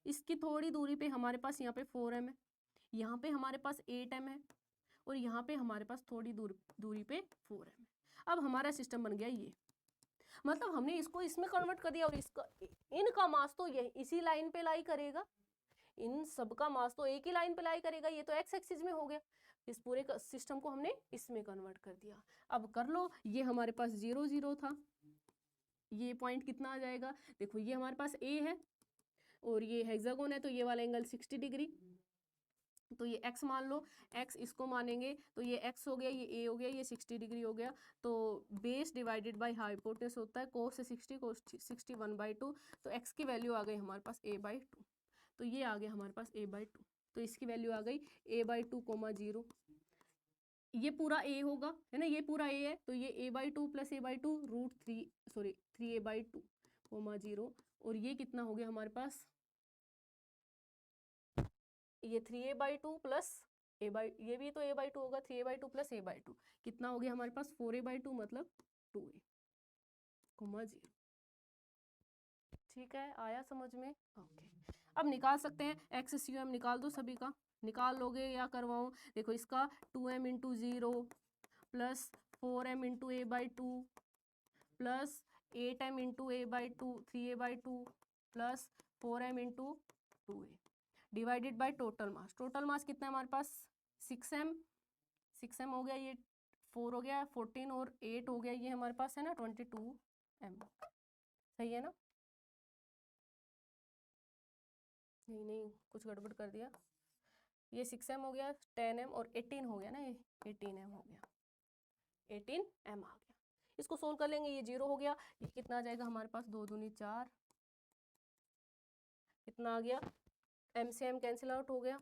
इसकी थोड़ी दूरी पे हमारे पास यहाँ पे 4m है, यहाँ पे हमारे पास 8m है और यहाँ पे हमारे पास थोड़ी दूरी पे 4m है। अब हमारा सिस्टम बन गया ये, मतलब हमने इसको इसमें कन्वर्ट कर दिया और इसका इनका मास तो ये इसी लाइन पे लाई करेगा, इन सब का मास तो एक ही लाइन पे लाई करेगा। ये तो एक्स एक्सिस में हो गया, इस पूरे सिस्टम को हमने इसमें कन्वर्ट कर दिया। अब कर लो, ये हमारे पास 0 0 था, ये पॉइंट कितना आ जाएगा, देखो ये हमारे पास ए है और ये हेक्सागोन है, तो ये वाला एंगल 60 डिग्री, तो ये x मान लो, x इसको मानेंगे तो ये x हो गया, ये a हो गया, ये 60 डिग्री हो गया। तो बेस डिवाइडेड बाय हाइपोटेनस होता है cos 60 cos 60 1/2, तो x की वैल्यू आ गई हमारे पास a/2, तो ये आ गया हमारे पास a/2, तो इसकी वैल्यू आ गई a/2, 0। ये पूरा a होगा, है ना, ये पूरा a है, तो ये a/2 + a/2 3a/2, 0, और ये कितना हो गया हमारे पास, ये 3a/2 प्लस ये भी तो a/2 होगा, 3a/2 + a/2 कितना हो गया हमारे पास 4a/2 मतलब 2a, 0। ठीक है, आया समझ में, ओके। अब निकाल सकते हैं XCM, निकाल दो सभी का, निकाल लोगे या करवाऊं, देखो इसका 2m × 0 plus 4m × a/2 plus 8m × a/2 3a/2 plus 4m × 2a divided by total mass. Total mass कितना है हमारे पास 6m हो गया, ये 4 हो गया, 14 और 8 हो गया, ये हमारे पास है ना 22m, सही है ना, नहीं कुछ गड़बड़ कर दिया, ये 6m हो गया, 10m और 18 हो गया ना, ये 18m हो गया, 18m आ गया। इसको सोल्व कर लेंगे, ये 0 हो गया, ये कितना आ जाएगा हमारे पास 2 दूनी 4, कितना आ गया, m से m कैंसिल आउट हो गया,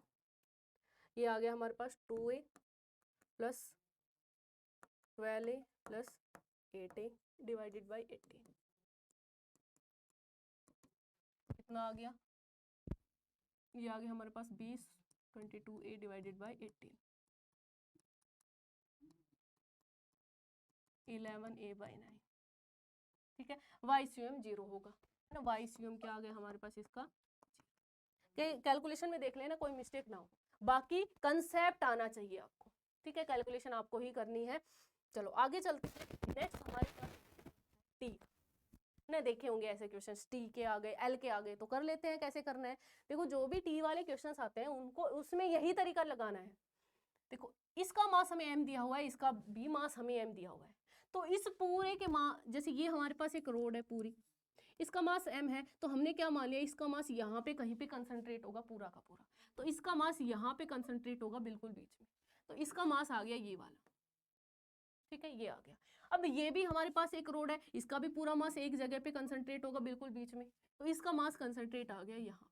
ये आ गया हमारे पास 2a plus 12a plus 8a divided by 18, कितना आ गया, ये आ गया हमारे पास 20, 22a divided by 18, 11a by 9, ठीक है। YCM 0 होगा, है ना, YCM क्या आ गया हमारे पास इसका, कैलकुलेशन में देख लेना कोई मिस्टेक ना हो, बाकी कंसेप्ट आना चाहिए आपको, ठीक है, कैलकुलेशन आपको ही करनी है। चलो आगे चलते हैं, नेक्स्ट हमारे पास टी, ना देखे होंगे ऐसे क्वेश्चंस, टी के आ गए, एल के आ गए, तो कर लेते हैं कैसे करना है। देखो जो भी टी वाले क्वेश्चंस आते हैं उनको उसमें यही तरीका लगाना है। देखो इसका मास हमें m दिया हुआ है, इसका भी मास हमें m दिया हुआ है, तो इस पूरे के मास, जैसे ये हमारे पास एक रोड है पूरी, इसका मास m है, तो हमने क्या मान लिया, इसका मास यहाँ पे कहीं पे कंसंट्रेट होगा पूरा का पूरा, तो इसका मास यहाँ पे कंसंट्रेट होगा बिल्कुल बीच में, तो इसका मास आ गया ये वाला, ठीक है, ये आ गया। अब ये भी हमारे पास एक रोड है, इसका भी पूरा मास एक जगह पे कंसंट्रेट होगा बिल्कुल बीच में, तो इसका मास कंसंट्रेट आ गया यहाँ,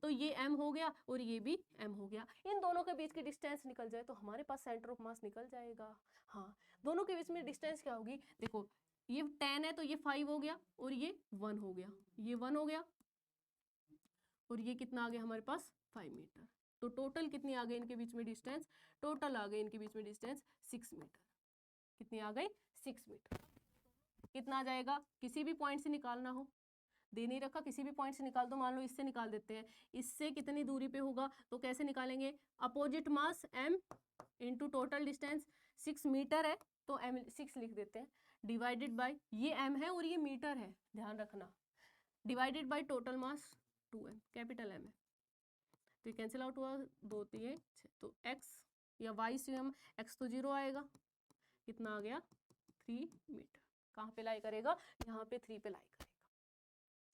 तो ये m हो गया और ये भी m हो गया। इन दोनों के बीच की डिस्टेंस निकल जाए तो हमारे पास सेंटर ऑफ मास निकल जाएगा। हाँ, दोनों के बीच में डिस्टेंस क्या होगी, देखो ये 10 है तो ये 5 हो गया और ये 1 हो गया, ये 1 हो गया और ये कितना आ गया हमारे पास 5 मीटर, तो टोटल कितनी आ गई इनके बीच में डिस्टेंस, टोटल आ गई इनके बीच में डिस्टेंस 6 मीटर, कितनी आ गई 6 मीटर। कितना आ जाएगा, किसी भी पॉइंट से निकालना हो, दे नहीं रखा, किसी भी पॉइंट से निकाल दो, मान लो इससे निकाल देते हैं, इससे कितनी दूरी पे होगा, तो कैसे निकालेंगे, opposite mass m into total distance, 6 metre है तो m 6 लिख देते हैं, डिवाइडेड बाय, ये m है और ये मीटर है, ध्यान रखना, divided by total mass 2m, capital M है, तो ये कैंसिल आउट हुआ, 2 3 6, तो x या YCM, x तो 0 आएगा, कितना आ गया 3 मीटर, कहाँ पे लाई करेगा, यहाँ पे 3 पे लाई करेगा,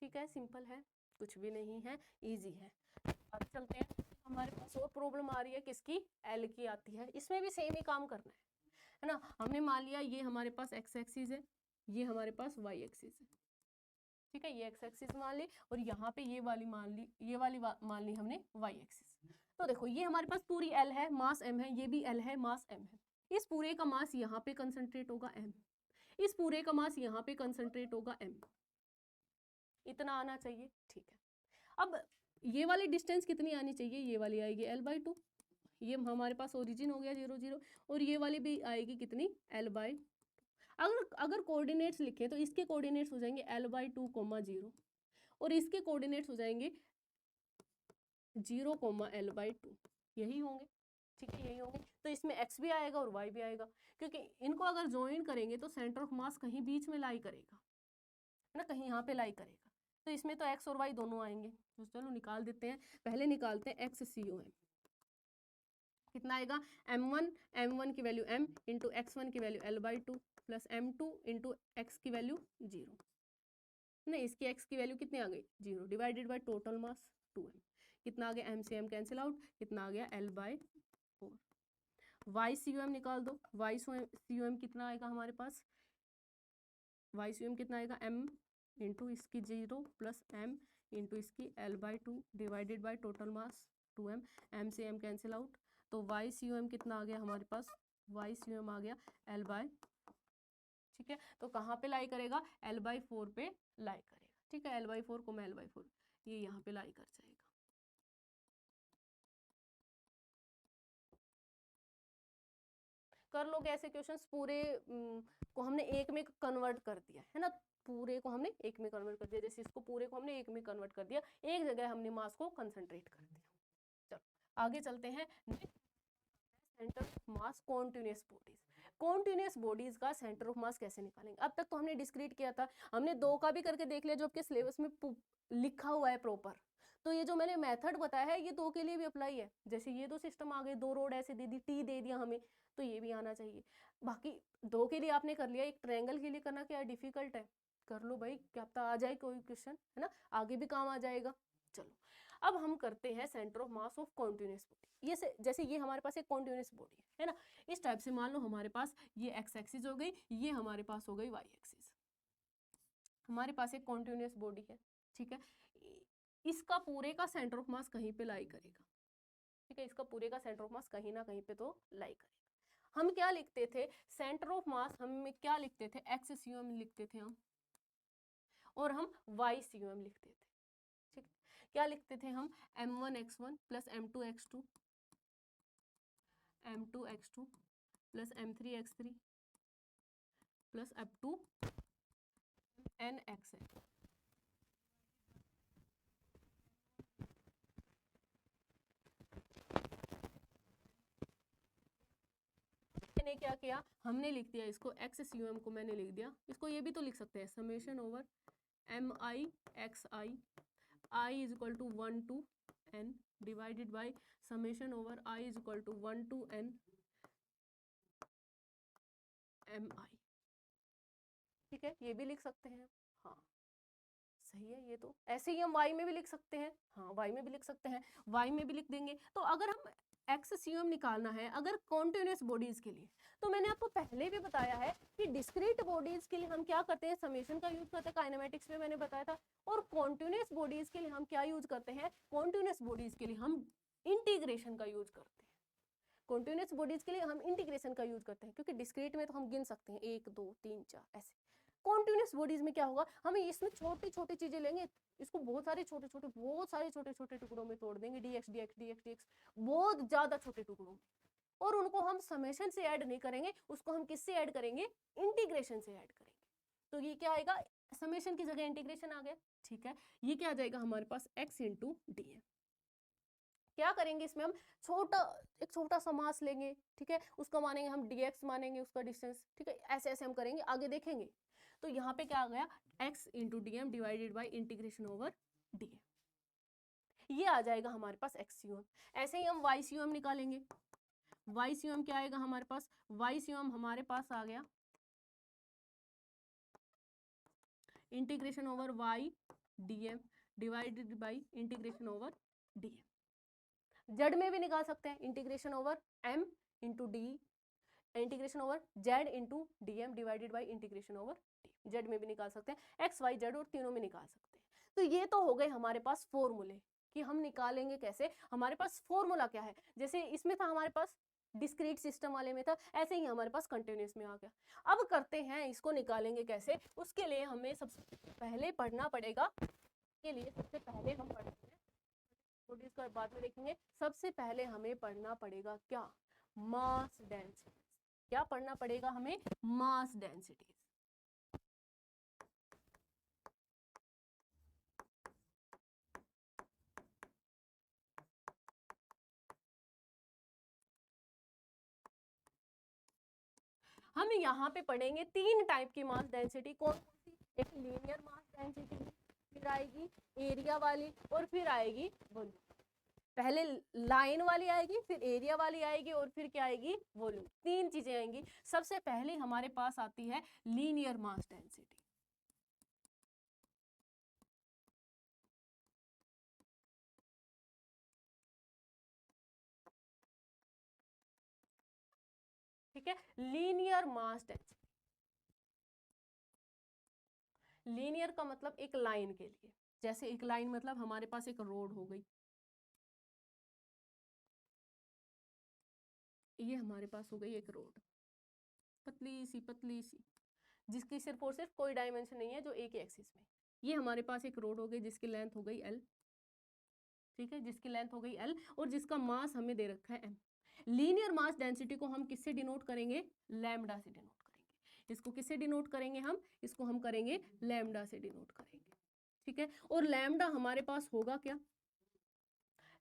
ठीक है, सिंपल है, कुछ भी नहीं है, इजी है। अब चलते हैं, हमारे पास और प्रॉब्लम आ रही है किसकी, एल की आती है, इसमें भी सेम ही काम करना है ना। हमने मान लिया ये हमारे पास x एक्सिस है, ये हमारे पास y एक्सिस है, ठीक है, ये x एक्सिस मान ली और यहाँ पे ये वाली मान ली, ये वाली मान ली हमने y एक्सिस। तो देखो ये हमारे पास पूरी L है, मास m है, ये भी L है, मास m है, इस पूरे का मास यहाँ पे कंसंट्रेट होगा m, इस पूरे का मास यहाँ पे कंसंट्रेट होगा m, इतना आना चाहिए, ठीक है। अब ये वाली डिस्टेंस कितनी आनी चाहिए, ये वाली आएगी L/2, ये हमारे पास ओरिजिन हो गया 0 0, और ये वाली भी आएगी कितनी L/2। अगर कोऑर्डिनेट्स लिखे तो इसके कोऑर्डिनेट्स हो जाएंगे L/2, 0 और इसके कोऑर्डिनेट्स हो जाएंगे 0, L/2, यही होंगे, ठीक है, यही होंगे, तो इसमें x भी आएगा और y भी आएगा, क्योंकि इनको अगर ज्वाइन करेंगे तो सेंटर ऑफ मास कहीं बीच में लाई करेगा, है ना, कहीं यहाँ पे लाई करेगा, तो इसमें तो x और y दोनों आएंगे, तो चलो निकाल देते हैं, पहले निकालते हैं XCOM, कितना आएगा, m1 की वैल्यू m इंटू x1 की value L/2 plus m2 into x की वैल्यू 0, नहीं इसकी x की वैल्यू कितनी आ गई 0, divided by total mass 2m, कितना आ गया m से m कैंसिल आउट, कितना आ गया L/4। YCOM निकाल दो, YCOM कितना आएगा हमारे पास, YCOM कितना आएगा m इंटू इसकी 0 प्लस m इंटू इसकी L/2 divided by total mass 2m, m से m कैंसिल आउट, तो YCOM कितना आ गया हमारे पास, YCOM आ गया L/, ठीक है, तो कहाँ पे लाई करेगा, L/4 पे लाई करेगा, ठीक है, L/4 को मैं L/4, ये यहाँ पे लाई कर जाएगा। कर लोगे ऐसे क्वेश्चंस, पूरे को हमने एक में कन्वर्ट कर दिया है ना, पूरे को हमने एक में कन्वर्ट कर दिया, जैसे इसको पूरे को हमने एक में कन्वर्ट कर दिया, एक जगह हमने मास को कंसंट्रेट कर दिया। चलो आगे चलते हैं, centre of mass continuous bodies, continuous bodies का सेंटर ऑफ मास कैसे निकालेंगे। अब तक तो हमने डिस्क्रीट किया था, हमने 2 का भी करके देख लिया जो आपके सिलेबस में लिखा हुआ है प्रॉपर, तो ये जो मैंने मेथड बताया है ये 2 के लिए भी अप्लाई है, जैसे ये 2 सिस्टम आ गए, 2 रोड ऐसे दे दी, टी दे दिया हमें, तो ये भी आना चाहिए। बाकी 2 के लिए आपने कर लिया, एक ट्रायंगल के लिए करना क्या डिफिकल्ट है, कर लो भाई, क्या पता आ जाए कोई क्वेश्चन, है ना, आगे भी काम आ जाएगा। चलो अब हम करते हैं centre of mass of continuous body. ये जैसे ये हमारे पास एक कॉन्टिन्यूस बॉडी है ना, इस टाइप से मान लो हमारे पास ये एक्स एक्सिस हो गई, ये हमारे पास हो गई वाई एक्सिस। हमारे पास एक कॉन्टिन्यूस बॉडी है, ठीक है, इसका पूरे का सेंटर ऑफ मास कहीं पे लाई करेगा, ठीक है, इसका पूरे का सेंटर ऑफ मास कहीं ना कहीं पे तो लाई करेगा। हम क्या लिखते थे, सेंटर ऑफ मास हम क्या लिखते थे, एक्स सी एम लिखते थे हम, और हम वाई सी एम लिखते थे, ठीक है, क्या लिखते थे हम, m1x1 plus m2x2 m2x2 plus m3x3 plus up to nxn। मैंने क्या किया, हमने लिख दिया इसको एक्स सी एम को मैंने लिख दिया, इसको ये भी तो लिख सकते हैं summation over m i x i i is equal to 1 to n divided by summation over i is equal to 1 to n m i, ठीक है, ये भी लिख सकते हैं, हाँ सही है। ये तो ऐसे ही हम y में भी लिख सकते हैं, हाँ y में भी लिख सकते हैं, y में भी लिख देंगे। तो अगर हम एक्स सी एम निकालना है अगर कॉन्टिन्यूस बॉडीज के लिए, तो मैंने आपको पहले भी बताया है कि डिस्क्रीट बॉडीज के लिए हम क्या करते हैं, समेशन का यूज करते हैं, काइनेमेटिक्स में मैंने बताया था। और कॉन्टिन्यूस बॉडीज के लिए हम क्या यूज करते हैं, कॉन्टिन्यूस बॉडीज के लिए हम इंटीग्रेशन का यूज करते हैं। कॉन्टिन्यूस बॉडीज के लिए हम इंटीग्रेशन का यूज करते हैं, क्योंकि डिस्क्रीट में तो हम गिन सकते हैं 1 2 3 4 ऐसे। कॉन्टिन्यूस बॉडीज में क्या होगा, हम इसमें छोटी छोटी चीजें लेंगे, इसको बहुत सारे छोटे छोटे टुकड़ों में तोड़ देंगे, dx dx dx dx बहुत ज्यादा छोटे टुकड़ों में, और उनको हम समेशन से ऐड नहीं करेंगे, उसको हम किससे ऐड करेंगे, इंटीग्रेशन से ऐड करेंगे। तो ये क्या आएगा, समेशन की जगह इंटीग्रेशन आ गया, ठीक है। ये क्या आ जाएगा हमारे पास x इंटू डी एम। क्या करेंगे इसमें, हम एक छोटा सा मास लेंगे, ठीक है, उसका मानेंगे हम dx मानेंगे उसका डिस्टेंस, ठीक है, ऐसे ऐसे हम करेंगे, आगे देखेंगे। तो यहाँ पे क्या आ गया, x into d m divided by integration over d m, ये आ जाएगा हमारे पास एक्स सी एम। ऐसे ही हम वाई सी एम निकालेंगे, वाई सी एम क्या आएगा हमारे पास, वाई सी एम हमारे पास आ गया integration over y d m divided by integration over d m. Z में भी निकाल सकते हैं, integration over m into d, integration over z into d m divided by integration over d, z में भी निकाल सकते हैं, x y z और तीनों में निकाल सकते हैं। तो ये तो हो गए हमारे पास फॉर्मूले कि हम निकालेंगे कैसे। हमारे पास फॉर्मूला क्या है, जैसे इसमें था हमारे पास डिस्क्रीट सिस्टम वाले में था, ऐसे ही हमारे पास कंटिन्यूस में आ गया। अब करते हैं इसको निकालेंगे कैसे, उसके लिए हमें सबसे पहले पढ़ना पड़ेगा, के लिए सबसे पहले हम पढ़ते हैं, इसको बाद में देखेंगे। सबसे पहले हमें पढ़ना पड़ेगा क्या, मास डेंसिटी। क्या पढ़ना पड़ेगा हमें, मास डेंसिटी। हम यहाँ पे पढ़ेंगे 3 टाइप की मास डेंसिटी, कौन कौन सी, एक लीनियर मास डेंसिटी, फिर आएगी एरिया वाली, और फिर आएगी वॉल्यूम। पहले लाइन वाली आएगी, फिर एरिया वाली आएगी, और फिर क्या आएगी, वॉल्यूम। 3 चीजें आएंगी। सबसे पहले हमारे पास आती है लीनियर मास डेंसिटी। ठीक है, लीनियर मास डेंसिटी। लीनियर का मतलब एक लाइन के लिए, जैसे एक लाइन मतलब हमारे पास एक रोड हो गई, ये हमारे पास हो गई एक रोड, पतली सी जिसकी सिर्फ और सिर्फ कोई डायमेंशन नहीं है, जो एक एक्सिस में। ये हमारे पास एक रोड हो गई जिसकी लेंथ हो गई l, ठीक है, जिसकी लेंथ हो गई l, और जिसका मास हमें दे रखा है m। लीनियर मास डेंसिटी को हम किससे डिनोट करेंगे, लैम्डा से डिनोट करेंगे। इसको किससे डिनोट करेंगे हम, इसको हम करेंगे लैम्डा से डिनोट करेंगे, ठीक है। और लैम्डा हमारे पास होगा क्या,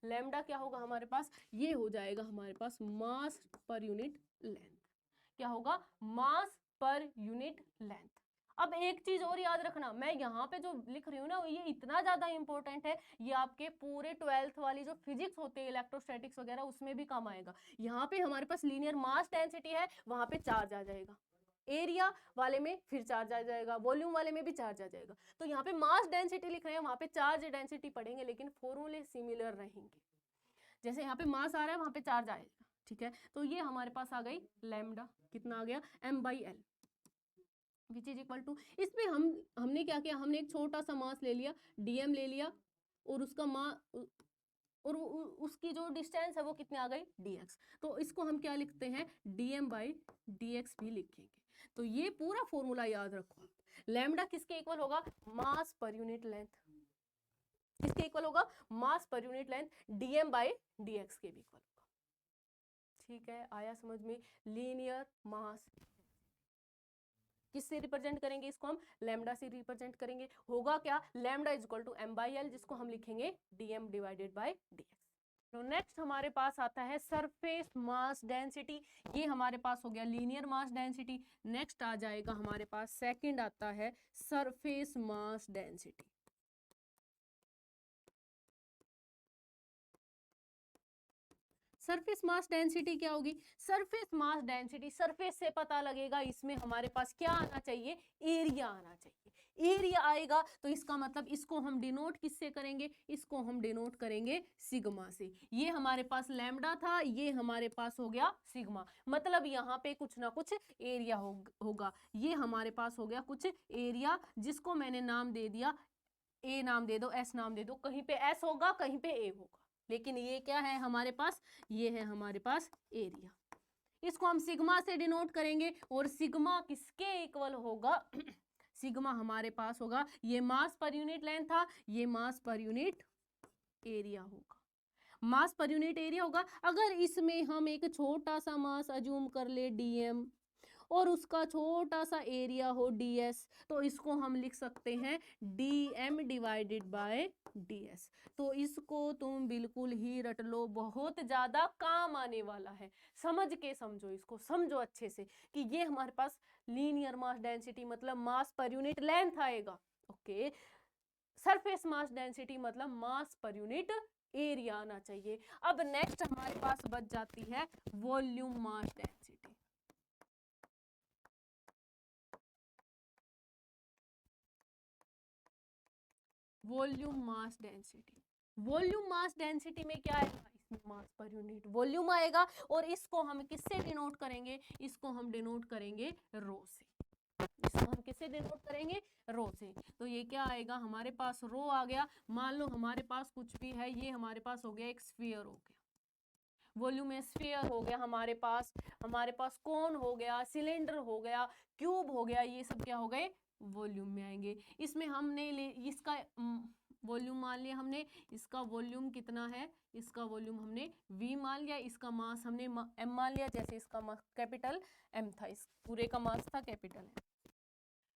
लैम्डा क्या होगा हमारे पास, ये हो जाएगा हमारे पास मास पर यूनिट लेंथ। क्या होगा, मास पर यूनिट लेंथ। अब एक चीज और याद रखना, मैं यहाँ पे जो लिख रही हूँ ना, ये इतना ज्यादा इंपॉर्टेंट है, ये आपके पूरे 12th वाली जो फिजिक्स होती है, इलेक्ट्रोस्टैटिक्स वगैरह, उसमें भी काम आएगा। यहाँ पे हमारे पास लीनियर मास डेंसिटी है, वहां पे चार्ज आ जाएगा, एरिया वाले में फिर चार्ज आ जाएगा, वॉल्यूम वाले में भी चार्ज आ जाएगा। तो यहाँ पे मास डेंसिटी लिख रहे हैं, वहाँ पे चार्ज डेंसिटी पढ़ेंगे, लेकिन फॉर्मूले सिमिलर रहेंगे। जैसे यहाँ पे मास आ रहा है वहाँ पे चार्ज आएगा, ठीक है। तो ये हमारे पास आ गई लैम्डा, कितना आ गया m/l, which is equal to, इसमें हमने क्या किया, हमने एक छोटा सा मास ले लिया, dm ले लिया, और उसका और उसकी जो डिस्टेंस है वो कितने आ गई dx। तो इसको हम क्या लिखते हैं, dm/dx भी लिखेंगे। तो ये पूरा फॉर्मूला याद रखो। लैम्डा किसके इक्वल होगा, मास पर यूनिट लेंथ, किसके इक्वल होगा, मास पर यूनिट लेंथ, dm/dx के भी इक्वल होगा। ठीक है, आया समझ में। लीनियर मास किससे रिप्रेजेंट करेंगे, इसको हम लैम्डा से रिप्रेजेंट करेंगे। होगा क्या, lambda is equal to m/l, जिसको हम लिखेंगे dm/dx। तो नेक्स्ट हमारे पास आता है सरफेस मास डेंसिटी। ये हमारे पास हो गया लीनियर मास डेंसिटी। नेक्स्ट आ जाएगा हमारे पास सेकंड आता है surface mass density. Surface mass density क्या होगी, सरफेस मास डेंसिटी, सरफेस से पता लगेगा, इसमें हमारे पास क्या आना चाहिए, एरिया आना चाहिए। एरिया आएगा तो इसका मतलब इसको हम डिनोट किससे करेंगे, इसको हम डिनोट करेंगे सिग्मा से। ये हमारे पास लैम्डा था, ये हमारे पास हो गया सिग्मा, मतलब यहाँ पे कुछ ना कुछ एरिया होगा। ये हमारे पास हो गया कुछ एरिया, जिसको मैंने नाम दे दिया, ए नाम दे दो, एस नाम दे दो, कहीं पे एस होगा कहीं पे ए होगा, लेकिन ये क्या है हमारे पास, ये है हमारे पास एरिया। इसको हम सिग्मा से डिनोट करेंगे, और सिग्मा किसके इक्वल होगा सिग्मा हमारे पास होगा, ये मास पर यूनिट लेंथ था, ये मास पर यूनिट एरिया होगा, मास पर यूनिट एरिया होगा। अगर इसमें हम एक छोटा सा मास अज्यूम कर ले dm, और उसका छोटा सा एरिया हो ds, तो इसको हम लिख सकते हैं dm/ds। तो इसको तुम बिल्कुल ही रट लो, बहुत ज्यादा काम आने वाला है, समझ के समझो, इसको समझो अच्छे से कि ये हमारे पास लीनियर मास डेंसिटी मतलब मास पर यूनिट लेंथ आएगा, ओके। सरफेस मास डेंसिटी मतलब मास पर यूनिट एरिया आना चाहिए। अब नेक्स्ट हमारे पास बच जाती है volume mass density. Volume mass density, volume mass density में क्या आएगा, इसमें मास पर यूनिट वॉल्यूम आएगा, और इसको हम किससे डिनोट करेंगे, इसको हम डिनोट करेंगे रो से, इसको हम किससे डिनोट करेंगे, रो से। तो ये क्या आएगा, हमारे पास रो आ गया। मान लो हमारे पास कुछ भी है, ये हमारे पास हो गया एक स्फीयर हो गया, वॉल्यूम स्फीयर हो गया, हमारे पास कोन हो गया, सिलेंडर हो गया, क्यूब हो गया, ये सब क्या हो गए, वॉल्यूम में आएंगे। इसमें हमने इसका वॉल्यूम मान लिया हमने, इसका वॉल्यूम कितना है, इसका वॉल्यूम हमने v मान लिया, इसका मास हमने m मान लिया, जैसे इसका मास कैपिटल m था, इस पूरे का मास था कैपिटल m।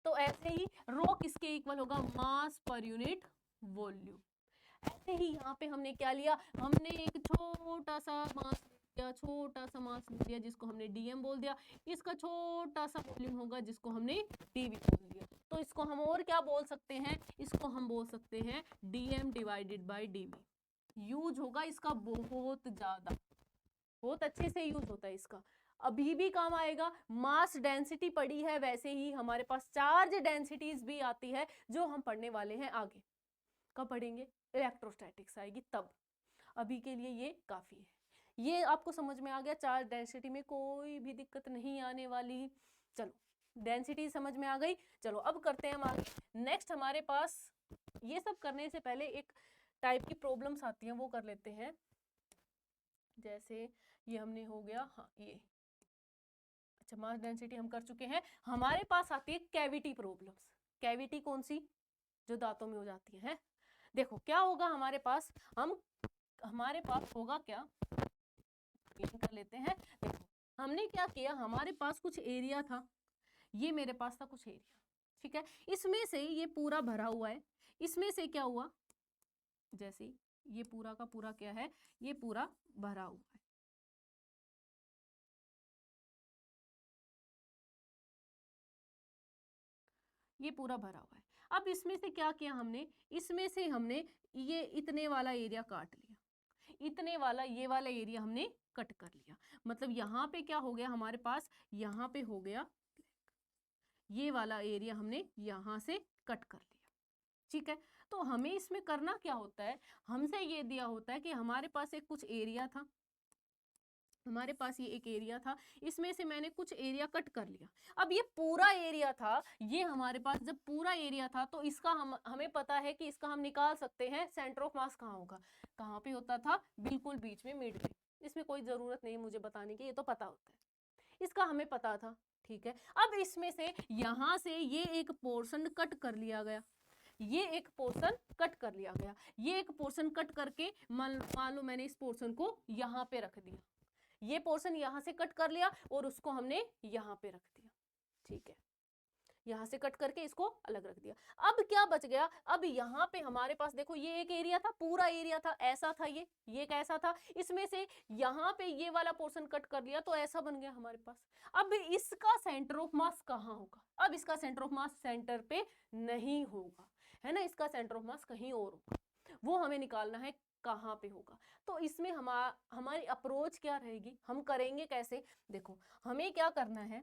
तो ऐसे ही रो किसके इक्वल होगा, मास पर यूनिट वॉल्यूम। ऐसे ही यहाँ पे हमने क्या लिया, हमने एक छोटा सा मास लिया, जिसको हमने dm बोल दिया, इसका छोटा सा वॉल्यूम होगा जिसको हमने dv बोल दिया। तो इसको हम और क्या बोल सकते हैं, इसको हम बोल सकते हैं dm/dv। यूज होगा इसका बहुत ज्यादा, बहुत अच्छे से यूज होता है इसका, अभी भी काम आएगा। मास डेंसिटी पड़ी है, वैसे ही हमारे पास चार्ज डेंसिटीज भी आती है, जो हम पढ़ने वाले हैं आगे। कब पढ़ेंगे, इलेक्ट्रोस्टैटिक्स आएगी तब, अभी के लिए ये काफी है। ये आपको समझ में आ गया, चार्ज डेंसिटी में कोई भी दिक्कत नहीं आने वाली। चलो डेंसिटी समझ में आ गई, चलो अब करते हैं हम आगे। नेक्स्ट हमारे पास, ये सब करने से पहले एक टाइप की प्रॉब्लम्स आती हैं, वो कर लेते हैं। जैसे ये हमने हो गया, हाँ ये अच्छा मास डेंसिटी हम कर चुके हैं। हमारे पास आती है कैविटी प्रॉब्लम्स। कैविटी कौन सी, जो दांतों में हो जाती है। देखो क्या होगा हमारे पास होगा क्या, कर लेते हैं। देखो हमने क्या किया, हमारे पास कुछ एरिया था, ये मेरे पास था कुछ एरिया, ठीक है। इसमें से ये पूरा भरा हुआ है, इसमें से क्या हुआ, जैसे ये पूरा का पूरा क्या है, ये पूरा भरा हुआ है, ये पूरा भरा हुआ है। अब इसमें से क्या किया हमने, इसमें से हमने ये इतने वाला एरिया काट लिया, इतने वाला ये वाला एरिया हमने कट कर लिया। मतलब यहाँ पे क्या हो गया हमारे पास, यहाँ पे हो गया, ये वाला एरिया हमने यहाँ से कट कर लिया, ठीक है। तो हमें इसमें करना क्या होता है, हमसे ये दिया होता है कि हमारे पास एक कुछ एरिया था, हमारे पास ये एक एरिया था, इसमें से मैंने कुछ एरिया कट कर लिया। अब ये पूरा एरिया था, ये हमारे पास जब पूरा एरिया था तो इसका हमें पता है कि इसका हम निकाल सकते हैं सेंटर ऑफ मास कहाँ होगा, कहाँ पे होता था, बिल्कुल बीच में, मिड में। इसमें कोई जरूरत नहीं मुझे बताने की, ये तो पता होता है, इसका हमें पता था, ठीक है। अब इसमें से यहाँ से ये एक पोर्शन कट कर लिया गया, ये एक पोर्शन कट कर लिया गया, ये एक पोर्शन कट करके मान लो मैंने इस पोर्शन को यहाँ पे रख दिया, ये पोर्शन यहाँ से कट कर लिया और उसको हमने यहाँ पे रख दिया, ठीक है। यहाँ से कट करके इसको अलग रख दिया। अब क्या बच गया, अब यहाँ पे हमारे पास देखो ये एक एरिया था, पूरा एरिया था, ऐसा था, ये कैसा था, इसमें से यहाँ पे ये वाला पोर्शन कट कर लिया तो ऐसा बन गया हमारे पास। अब इसका सेंटर ऑफ मास कहाँ होगा, अब इसका सेंटर ऑफ मास सेंटर पे नहीं होगा, है ना, इसका सेंटर ऑफ मास कहीं और होगा, वो हमें निकालना है कहाँ पे होगा। तो इसमें हमारी अप्रोच क्या रहेगी, हम करेंगे कैसे, देखो हमें क्या करना है,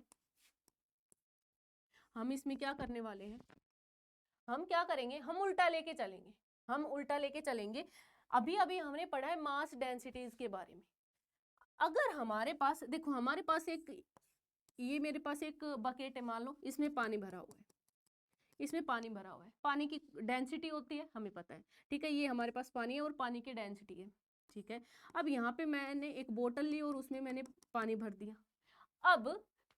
हम इसमें क्या करने वाले हैं, हम क्या करेंगे, हम उल्टा लेके चलेंगे, हम उल्टा लेके चलेंगे। अभी अभी हमने पढ़ा है मास डेंसिटीज के बारे में। अगर हमारे पास देखो, हमारे पास एक, ये मेरे पास एक बकेट है, मान लो इसमें पानी भरा हुआ है, इसमें पानी भरा हुआ है, पानी की डेंसिटी होती है हमें पता है, ठीक है, ये हमारे पास पानी है और पानी की डेंसिटी है, ठीक है। अब यहाँ पे मैंने एक बोतल ली और उसमें मैंने पानी भर दिया। अब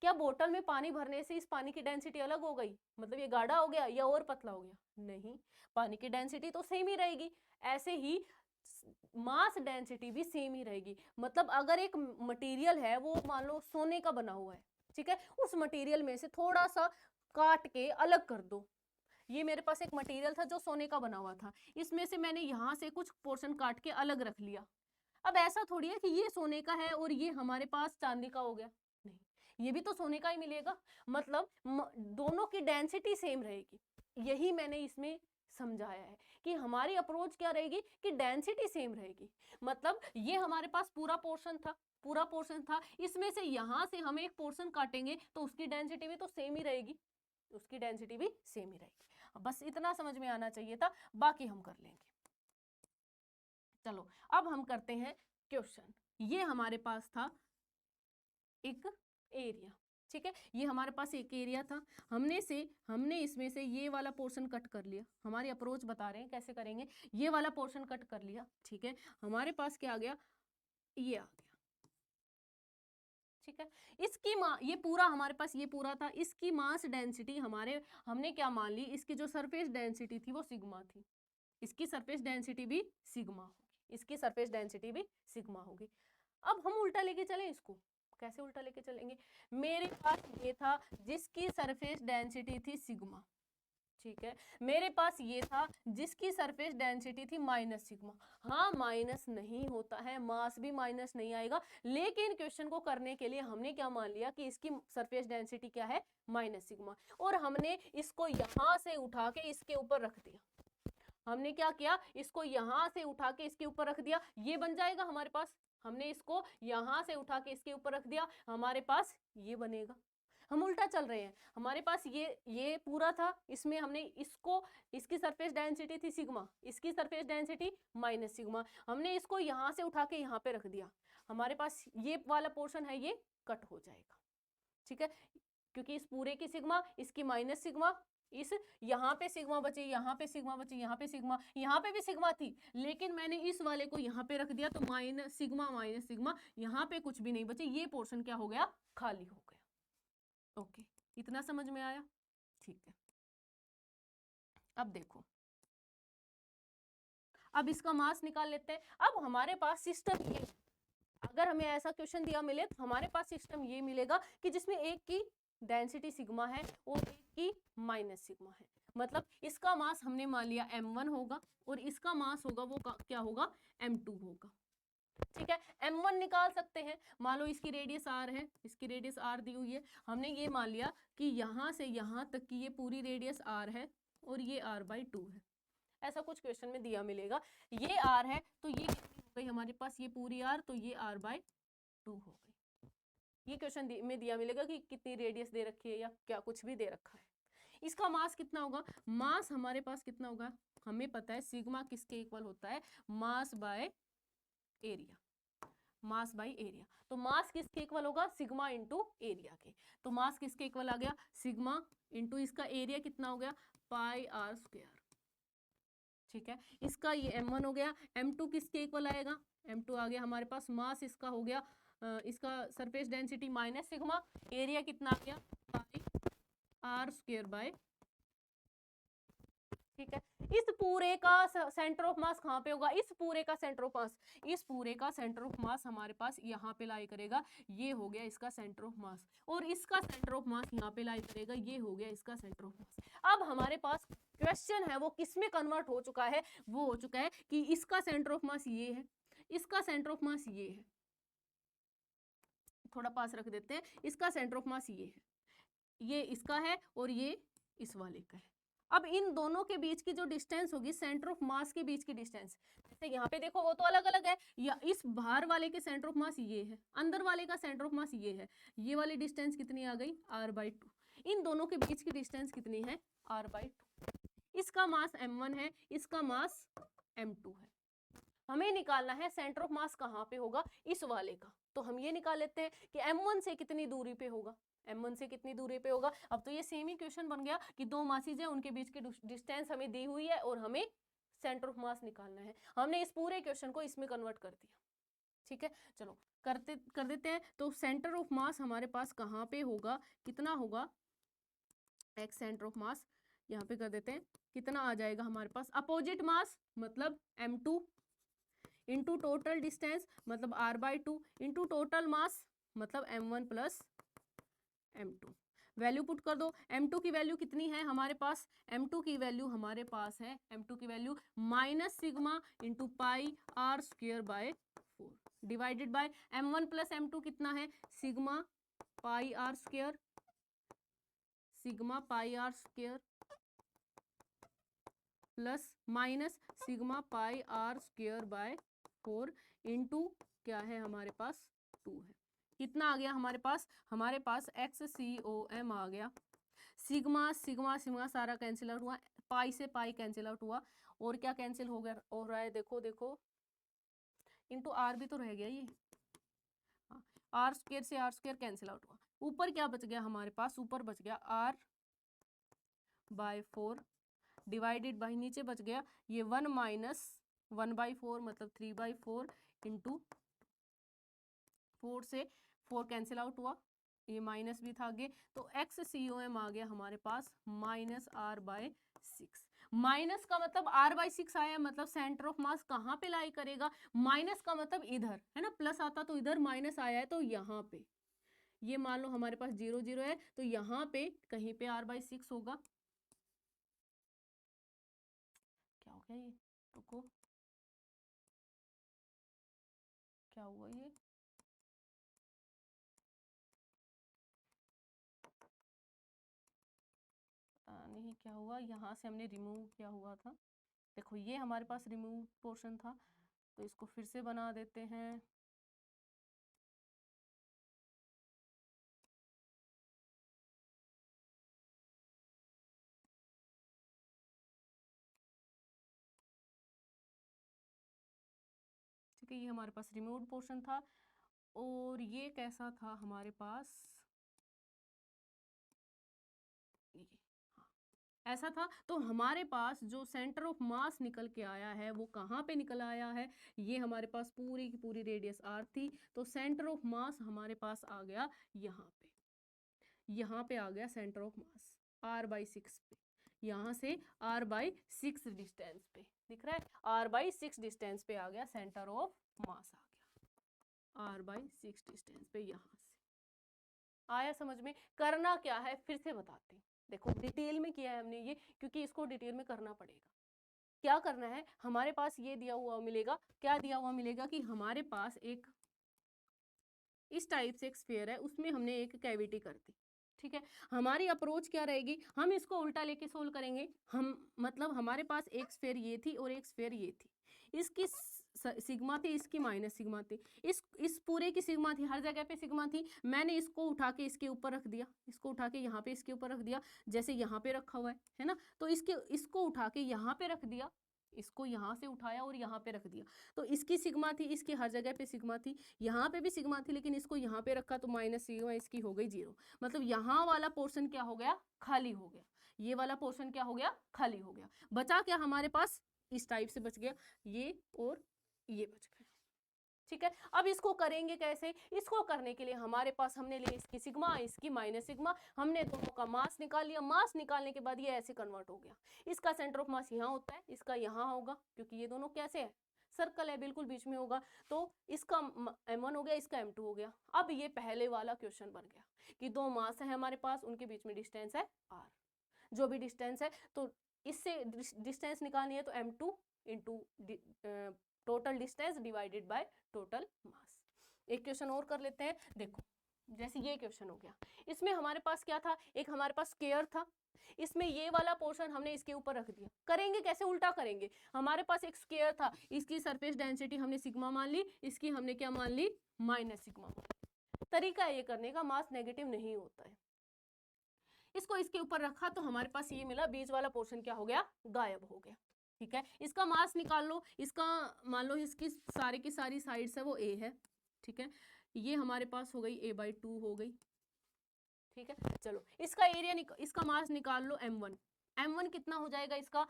क्या बोतल में पानी भरने से इस पानी की डेंसिटी अलग हो गई, मतलब ये गाढ़ा हो गया या और पतला हो गया, नहीं, पानी की डेंसिटी तो सेम ही रहेगी। ऐसे ही मास डेंसिटी भी सेम ही रहेगी। मतलब अगर एक मटेरियल है वो मान लो सोने का बना हुआ है, ठीक है, उस मटेरियल में से थोड़ा सा काट के अलग कर दो, ये मेरे पास एक मटेरियल था जो सोने का बना हुआ था, इसमें से मैंने यहाँ से कुछ पोर्शन काट के अलग रख लिया। अब ऐसा थोड़ी है कि ये सोने का है और ये हमारे पास चांदी का हो गया, नहीं, ये भी तो सोने का ही मिलेगा, मतलब दोनों की डेंसिटी सेम रहेगी। यही मैंने इसमें समझाया है कि हमारी अप्रोच क्या रहेगी कि डेंसिटी सेम रहेगी। मतलब ये हमारे पास पूरा पोर्शन था, पूरा पोर्शन था, इसमें से यहाँ से हम एक पोर्शन काटेंगे तो उसकी डेंसिटी भी तो सेम ही रहेगी, उसकी डेंसिटी भी सेम ही रहेगी। बस इतना समझ में आना चाहिए था, बाकी हम कर लेंगे। चलो अब हम करते हैं क्वेश्चन। ये हमारे पास था एक एरिया, ठीक है, ये हमारे पास एक एरिया था, हमने इसमें से ये वाला पोर्शन कट कर लिया, हमारी अप्रोच बता रहे हैं कैसे करेंगे, ये वाला पोर्शन कट कर लिया, ठीक है, हमारे पास क्या आ गया, ये आ गया, ठीक है। इसकी ये पूरा हमारे पास ये पूरा था, इसकी मास डेंसिटी हमने क्या मान ली, इसकी जो सरफेस डेंसिटी थी वो सिग्मा थी, इसकी सरफेस डेंसिटी भी सिग्मा होगी, इसकी सरफेस डेंसिटी भी सिग्मा होगी। अब हम उल्टा लेके चले इसको, कैसे उल्टा लेके चलेंगे, मेरे पास ये था जिसकी सरफेस डेंसिटी थी सिग्मा, ठीक है, मेरे पास ये था जिसकी सरफेस डेंसिटी थी माइनस सिग्मा। हाँ, माइनस नहीं होता है, मास भी माइनस नहीं आएगा, लेकिन क्वेश्चन को करने के लिए हमने क्या मान लिया कि इसकी सरफेस डेंसिटी क्या है, माइनस सिग्मा, और हमने इसको यहां से उठा के इसके ऊपर रख दिया। हमने क्या किया, इसको यहां से उठा के इसके ऊपर रख दिया, ये बन जाएगा हमारे पास, हमने इसको यहां से उठा के इसके ऊपर रख दिया, हमारे पास ये बनेगा। हम उल्टा चल रहे हैं, हमारे पास ये पूरा था, इसमें हमने इसको, इसकी सरफेस डेंसिटी थी सिग्मा, इसकी सरफेस डेंसिटी माइनस सिग्मा, हमने इसको यहां से उठा के यहाँ पे रख दिया, हमारे पास ये वाला पोर्शन है ये कट हो जाएगा, ठीक है, क्योंकि इस पूरे की सिग्मा, इसकी माइनस सिग्मा, इस यहाँ पे सिग्मा बची, यहाँ पे सिग्मा बची, यहाँ पे सिग्मा, यहाँ पे भी सिग्मा थी, लेकिन मैंने इस वाले को यहाँ पे रख दिया तो माइनस सिग्मा, यहाँ पे कुछ भी नहीं बचे, ये पोर्शन क्या हो गया, खाली हो गया। ओके, इतना समझ में आया, ठीक है। अब देखो, अब इसका मास निकाल लेते हैं। अब हमारे पास सिस्टम ये, अगर हमें ऐसा क्वेश्चन दिया मिले तो हमारे पास सिस्टम ये मिलेगा कि जिसमें एक की डेंसिटी सिग्मा है और एक की माइनस सिग्मा है, मतलब इसका मास हमने मान लिया m1 होगा और इसका मास होगा वो क्या होगा, m2 होगा, ठीक है। m1 निकाल सकते हैं, मान लो इसकी रेडियस r है, इसकी रेडियस r दी हुई है, हमने ये मान लिया कि यहाँ से यहाँ तक की ये पूरी रेडियस r है और ये r/2 है, ऐसा कुछ क्वेश्चन में दिया मिलेगा। ये r है तो ये कितनी हो गई हमारे पास, ये पूरी r, तो ये r/2 हो गई, ये क्वेश्चन में दिया मिलेगा कि कितनी रेडियस दे रखी है या क्या कुछ भी दे रखा है। इसका मास कितना होगा, मास हमारे पास कितना होगा, हमें पता है सिग्मा किसके इक्वल होता है, mass by area, mass by area. तो मास किसके इक्वल होगा, सिग्मा इंटू एरिया के। तो मास किसके इक्वल आ गया, सिग्मा इंटू इसका एरिया कितना हो गया, पाई आर स्क्वायर। ठीक है, इसका ये m1 हो गया, m2 किसके इक्वल आएगा, m2 आ गया हमारे पास, मास इसका हो गया इसका surface density minus sigma, area कितना आ गया, पाई आर स्क्वायर बाय। ठीक है, इस पूरे का सेंटर ऑफ मास कहाँ पे होगा, इस पूरे का सेंटर ऑफ मास, इस पूरे का सेंटर ऑफ मास हमारे पास यहाँ पे लाई करेगा, ये हो गया इसका सेंटर ऑफ मास, और इसका सेंटर ऑफ मास यहाँ पे लाई करेगा, ये हो गया इसका सेंटर ऑफ मास। अब हमारे पास क्वेश्चन है वो किस में कन्वर्ट हो चुका है, वो हो चुका है कि इसका सेंटर ऑफ मास ये है, इसका सेंटर ऑफ मास ये है, थोड़ा पास रख देते हैं, इसका सेंटर ऑफ मास ये है, ये इसका है और ये इस वाले का है। अब इन दोनों के बीच की जो डिस्टेंस होगी, सेंटर ऑफ मास के बीच की डिस्टेंस, जैसे यहाँ पे देखो वो तो अलग अलग है, या इस बाहर वाले के सेंटर ऑफ मास ये है, अंदर वाले का सेंटर ऑफ मास ये है, ये वाली डिस्टेंस कितनी आ गई, r/2। इन दोनों के बीच की डिस्टेंस कितनी है, r/2। इसका मास m1 है, इसका मास m2 है। हमें निकालना है सेंटर ऑफ मास कहाँ पे होगा, इस वाले का। तो हम ये निकाल लेते हैं कि m1 से कितनी दूरी पे होगा, m1 से कितनी दूरी पे होगा। अब तो ये सेम ही क्वेश्चन बन गया कि दो मासीज है, उनके बीच की डिस्टेंस हमें दी हुई है और हमें सेंटर ऑफ मास निकालना है। हमने इस पूरे क्वेश्चन को इसमें कन्वर्ट कर दिया। ठीक है, चलो कर देते हैं। तो सेंटर ऑफ मास हमारे पास कहाँ पे होगा, कितना होगा, एक्स सेंटर ऑफ मास यहाँ पे कर देते हैं, कितना आ जाएगा हमारे पास, अपोजिट मास मतलब m2 इंटू टोटल डिस्टेंस मतलब r/2 इंटू टोटल मास मतलब m1 plus m2। Value put कर दो, m2 की वैल्यू कितनी है हमारे पास, m2 की वैल्यू हमारे पास है, m2 की value minus sigma into pi r square by 4 divided by m1 plus m2 कितना है, sigma pi r square, sigma pi r square plus minus sigma pi r square by 4 into क्या है हमारे पास 2 है। कितना आ गया हमारे पास XCOM आ गया, सिग्मा सिग्मा सिग्मा सारा कैंसिल आउट हुआ, पाई से पाई कैंसिल आउट हुआ, और क्या कैंसिल हो गया, हो रहा है देखो देखो, इंटू आर भी तो रह गया ये, आर स्क्वायर से आर स्क्वायर कैंसिल आउट हुआ, ऊपर क्या बच गया हमारे पास, ऊपर बच गया r/4 डिवाइडेड बाई नीचे बच गया ये 1 माइनस 1/4 मतलब 3/4 इंटू 4 से 4 कैंसिल आउट हुआ, ये माइनस भी था आगे, तो XCOM आ गया हमारे पास -r/6। माइनस का मतलब r/6 आया, मतलब सेंटर ऑफ मास कहाँ पे लाई करेगा, माइनस का मतलब इधर है ना, प्लस आता तो इधर, माइनस आया है तो यहाँ पे, ये मान लो हमारे पास 0 0 है तो यहाँ पे कहीं पे r/6 होगा। क्या हो गया ये, रुको क्या हुआ ये, पता नहीं क्या हुआ, यहाँ से हमने रिमूव किया हुआ था, देखो ये हमारे पास रिमूव पोर्शन था, तो इसको फिर से बना देते हैं। ठीक है, ये हमारे पास रिमूव पोर्शन था, और ये कैसा था हमारे पास, ये ऐसा था। तो हमारे पास जो सेंटर ऑफ मास निकल के आया है वो कहाँ पे निकल आया है, ये हमारे पास पूरी की पूरी रेडियस r थी, तो सेंटर ऑफ मास हमारे पास आ गया यहाँ पे आ गया सेंटर ऑफ मास r/6 पे, यहाँ से r/6 डिस्टेंस पे दिख रहा है, r/6 डिस्टेंस पे आ गया सेंटर ऑफ मास, आ गया r/6 डिस्टेंस पे, यहाँ से आया समझ में। करना क्या है फिर से बताते हैं, देखो डिटेल में किया है हमने ये, क्योंकि इसको डिटेल में करना पड़ेगा। क्या करना है, हमारे पास ये दिया हुआ मिलेगा, क्या दिया हुआ मिलेगा कि हमारे पास एक इस टाइप से एक स्फीयर है, उसमें हमने एक कैविटी कर दी। ठीक है, हमारी अप्रोच क्या रहेगी, हम इसको उल्टा लेके सोल्व करेंगे। हम मतलब हमारे पास एक स्फीयर ये थी और एक स्फीयर ये थी, इसकी सिग्मा थी, इसकी माइनस सिग्मा थी, इस पूरे की सिग्मा थी, हर जगह पे सिग्मा थी। मैंने इसको उठा के इसके ऊपर रख दिया, इसको उठा के यहाँ पे इसके ऊपर रख दिया, जैसे यहाँ पे रखा हुआ है ना। तो इसको उठा के यहाँ पे रख दिया, इसको यहाँ से उठाया और यहाँ पे रख दिया। तो इसकी सिग्मा थी, इसकी हर जगह पे सिग्मा थी, यहाँ पे भी सिग्मा थी, लेकिन इसको यहाँ पे रखा तो माइनस सिग्मा इसकी हो गई 0। मतलब यहाँ वाला पोर्शन क्या हो गया, खाली हो गया। ये वाला पोर्शन क्या हो गया, खाली हो गया। बचा क्या हमारे पास, इस टाइप से बच गया, ये और ये बच गया। ठीक है, अब इसको करेंगे कैसे? इसको करने के लिए हमारे पास हमने लिए इसकी सिग्मा, इसकी माइनस सिग्मा, हमने दोनों का मास निकाल लिया। मास निकालने के बाद ये ऐसे कन्वर्ट हो गया। इसका सेंटर ऑफ मास यहाँ होता है, इसका यहाँ होगा, क्योंकि ये दोनों कैसे है, सर्कल है, बिल्कुल बीच में होगा। तो इसका m1 हो गया, इसका m2 हो गया। अब ये पहले वाला क्वेश्चन बन गया कि दो मास है हमारे पास, उनके बीच में डिस्टेंस है r, जो भी डिस्टेंस है, तो इससे डिस्टेंस निकालनी है तो m2 into total distance divided by total mass. एक क्वेश्चन और कर लेते हैं। देखो, जैसे ये क्वेश्चन हो गया, इसमें हमारे पास क्या था, एक हमारे पास स्क्वायर था, इसमें ये वाला पोर्शन हमने इसके ऊपर रख दिया। करेंगे कैसे, उल्टा करेंगे। हमारे पास एक स्क्वायर था, इसकी सरफेस डेंसिटी हमने सिग्मा मान ली, इसकी हमने क्या मान ली, माइनस सिग्मा। तरीका है ये करने का, मास नेगेटिव नहीं होता है। इसको इसके ऊपर रखा तो हमारे पास ये मिला, बीच वाला पोर्शन क्या हो गया, गायब हो गया। ठीक है, इसका मास निकाल लो। इसका मान लो इसकी सारी की सारी साइड्स है वो a है। ठीक है, ये हमारे पास हो गई a/2 हो गई। ठीक है, चलो इसका एरिया इसका मास निकाल लो m1। m1 कितना हो जाएगा, इसका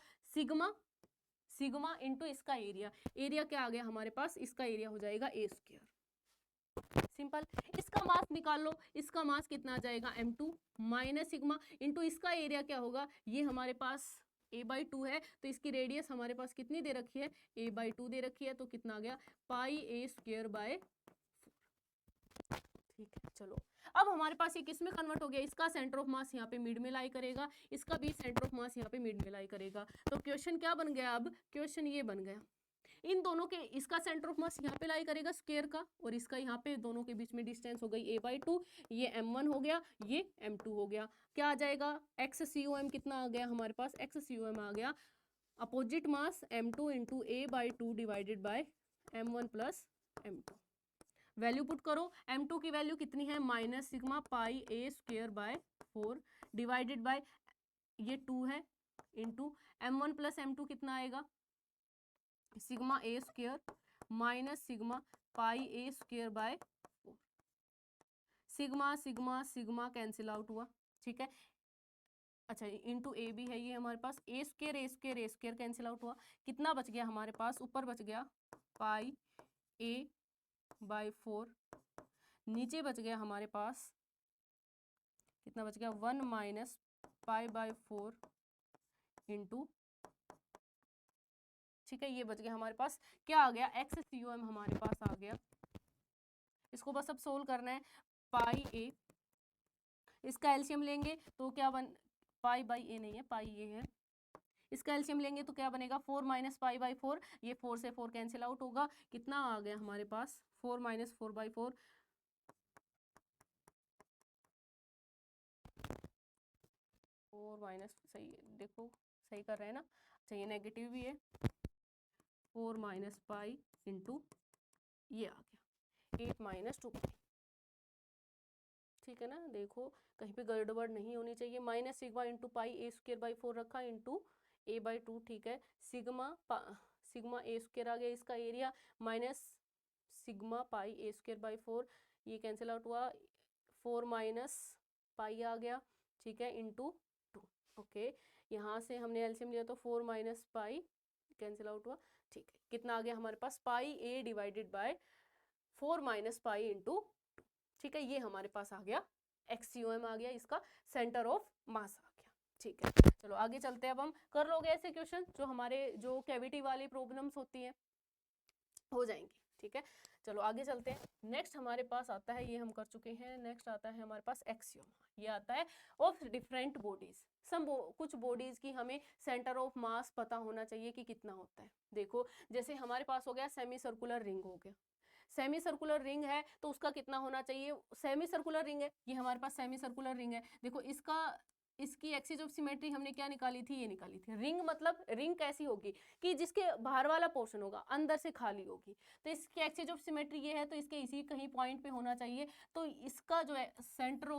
सिग्मा इंटू इसका एरिया। एरिया क्या आ गया हमारे पास, इसका एरिया हो जाएगा a²। सिंपल। इसका मास निकाल लो, इसका मास कितना आ जाएगा, m2 माइनस सिग्मा इंटू इसका एरिया क्या होगा, ये हमारे पास a/2 है, तो इसकी रेडियस हमारे पास कितनी दे रखी है, a/2 दे रखी है, तो कितना आ गया, πa²/4। ठीक है, चलो अब हमारे पास ये किस में कन्वर्ट हो गया, इसका सेंटर ऑफ मास यहाँ पे मिड में लाई करेगा, इसका भी सेंटर ऑफ मास यहाँ पे मिड में लाई करेगा। तो क्वेश्चन क्या बन गया, अब क्वेश्चन ये बन गया, इन दोनों के, इसका सेंटर ऑफ मास यहाँ पे लाई करेगा स्क्वायर का, और इसका यहाँ पे, दोनों के बीच में डिस्टेंस हो गई a/2, ये m1 हो गया, ये m2 हो गया। क्या आ जाएगा, XCOM कितना आ गया हमारे पास, XCOM आ गया opposite mass m2 into a/2 divided by m1 plus m2। Value put करो, m2 की वैल्यू कितनी है, minus sigma πa²/4 divided by ये 2 है, इंटू m1 प्लस m2 कितना आएगा, sigma a² minus sigma πa²/4। Sigma sigma sigma cancel out हुआ। ठीक है, अच्छा इंटू a भी है ये हमारे पास, a² कैंसिल आउट हुआ। कितना बच गया हमारे पास, ऊपर बच गया πa/4, नीचे बच गया हमारे पास कितना बच गया, 1 माइनस π/4 इंटू। ठीक है, ये बच गया हमारे पास, क्या आ गया, XCOM हमारे पास आ गया। इसको बस अब सोल्व करना है, πa, इसका एलसीएम लेंगे तो क्या बन, π/a नहीं है, πa है, इसका एलसीएम लेंगे तो क्या बनेगा, 4 माइनस π/4, ये 4 से 4 कैंसिल आउट होगा। कितना आ गया हमारे पास, 4 माइनस 4/4, 4 माइनस, सही देखो, सही कर रहे हैं ना, अच्छा ये नेगेटिव भी है, 4 माइनस पाई इंटू ये आ गया 8 माइनस 2। ठीक है ना, देखो कहीं पे गड़बड़ नहीं होनी चाहिए। माइनस सिग्मा इंटू πa²/4 रखा इंटू a/2। ठीक है, सिग्मा a² आ गया, इसका एरिया माइनस सिग्मा πa²/4, ये कैंसिल आउट हुआ, 4 माइनस पाई आ गया। ठीक है, इंटू 2। ओके, यहाँ से हमने एलसीएम लिया तो 4 माइनस पाई कैंसिल आउट हुआ। ठीक है, कितना आ गया हमारे पास, πa divided by 4 minus pi into. ठीक है, ये हमारे पास आ गया XCOM आ गया, इसका सेंटर ऑफ मास आ गया। ठीक है, चलो आगे चलते हैं। अब हम कर लोगे ऐसे क्वेश्चन जो हमारे जो कैविटी वाली प्रॉब्लम्स होती हैं हो जाएंगी। ठीक है, चलो आगे चलते हैं। नेक्स्ट हमारे पास आता है, ये हम कर चुके हैं, नेक्स्ट आता है हमारे पास एक्सियोम। ये आता है ऑफ डिफरेंट बॉडीज। कुछ बॉडीज की हमें सेंटर ऑफ मास पता होना चाहिए कि कितना होता है। देखो जैसे हमारे पास हो गया सेमी सर्कुलर रिंग हो गया, सेमी सर्कुलर रिंग है तो उसका कितना होना चाहिए, सेमी सर्कुलर रिंग है, ये हमारे पास सेमी सर्कुलर रिंग है। देखो इसका इसकी एक्सिस ऑफ सिमेट्री हमने क्या निकाली थी, ये निकाली थी। रिंग मतलब रिंग कैसी होगी कि जिसके बाहर वाला पोर्शन होगा अंदर से खाली होगी, तो इसकी एक्सिस ऑफ सिमेट्री ये है, तो इसके इसी कहीं पॉइंट पे होना चाहिए। तो इसका जो है सेंटर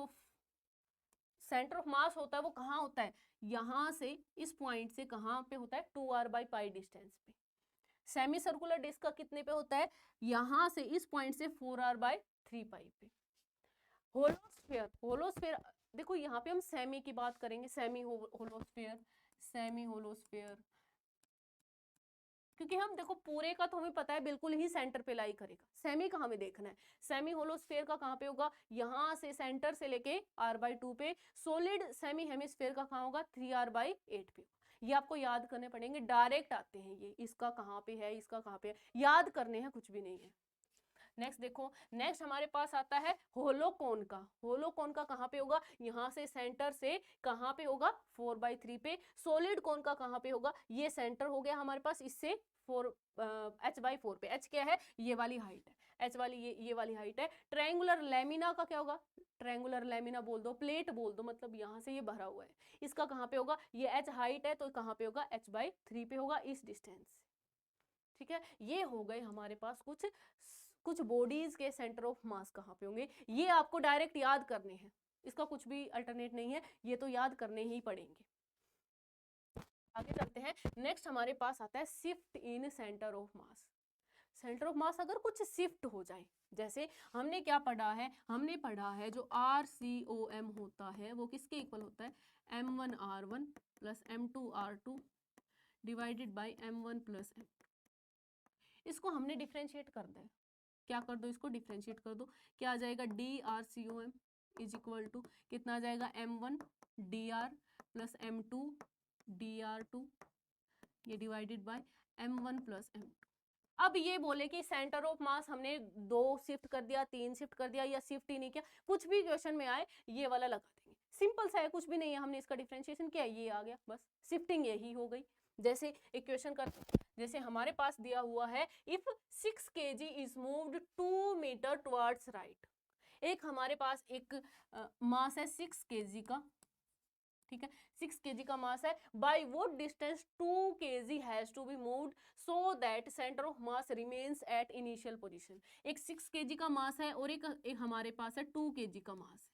ऑफ मास होता है वो कहाँ होता है, यहाँ से इस पॉइंट से कहाँ पे होता है, 2r/π डिस्टेंस पे। सेमी सर्कुलर डिस्क का कितने पे होता है, यहाँ से इस पॉइंट से 4r/3π पे। होलोस्फेयर देखो यहाँ पे हम सेमी की बात करेंगे, सेमी होलोस्फेयर, क्योंकि हम देखो पूरे का तो हमें पता है बिल्कुल ही सेंटर पे लाई करेगा, सेमी का हमें देखना है। सेमी होलोस्फेयर का कहाँ पे होगा, यहाँ से सेंटर से लेके r/2 पे। सॉलिड सेमी हेमिस्फेयर का कहाँ होगा, 3r/8 पे। ये आपको याद करने पड़ेंगे, डायरेक्ट आते हैं ये, इसका कहाँ पे है, इसका कहाँ पे है, याद करने हैं, कुछ भी नहीं है। नेक्स्ट देखो, नेक्स्ट हमारे पास आता है होलोकोन का। होलोकोन का कहाँ पे होगा, यहाँ से सेंटर से कहाँ पे होगा, 4/3 पे। सॉलिड कोन का कहाँ पे होगा, ये सेंटर हो गया हमारे पास, इससे 4h/4 पे। h क्या है, ये वाली हाइट है, h वाली ये वाली हाइट है। ट्रायंगुलर लेमिना का क्या होगा, ट्रायंगुलर लेमिना बोल दो, प्लेट बोल दो, मतलब यहाँ से ये भरा हुआ है, इसका कहाँ पे होगा, ये h हाइट है तो कहाँ पे होगा, h/3 पे होगा, इस डिस्टेंस। ठीक है, ये हो गए हमारे पास कुछ बॉडीज के सेंटर ऑफ मास कहाँ पे होंगे, ये आपको डायरेक्ट याद करने हैं, इसका कुछ भी अल्टरनेट नहीं है, ये तो याद करने ही पड़ेंगे। आगे चलते हैं, नेक्स्ट हमारे पास आता है shift in centre of mass. Centre of मास अगर कुछ शिफ्ट हो जाए, जैसे हमने क्या पढ़ा है, हमने पढ़ा है जो RCOM होता है वो किसके इक्वल होता है, m1r1 plus m2r2 divided by m1 plus m। इसको हमने डिफ्रेंशिएट कर दिया, क्या कर दो, इसको डिफ्रेंशिएट कर दो, क्या आ जाएगा, DRCOM इज इक्वल टू कितना आ जाएगा, m1 dr plus m2 dr2 ये divided by m1 plus m2। अब ये बोले कि सेंटर ऑफ मास हमने 2 शिफ्ट कर दिया, 3 शिफ्ट कर दिया, या शिफ्ट ही नहीं किया, कुछ भी क्वेश्चन में आए ये वाला लगा देंगे, सिंपल सा है, कुछ भी नहीं है, हमने इसका डिफरेंशिएशन किया, ये आ गया, बस शिफ्टिंग यही हो गई। जैसे एक क्वेश्चन करते, जैसे हमारे पास दिया हुआ है, if 6 kg is moved 2 metre towards right. एक हमारे पास एक मास है 6 kg का, ठीक है, 6 kg का मास है, by what distance 2 kg has to be moved so that centre of mass remains at initial position. एक 6 kg का मास है और एक हमारे पास है 2 kg का मास है,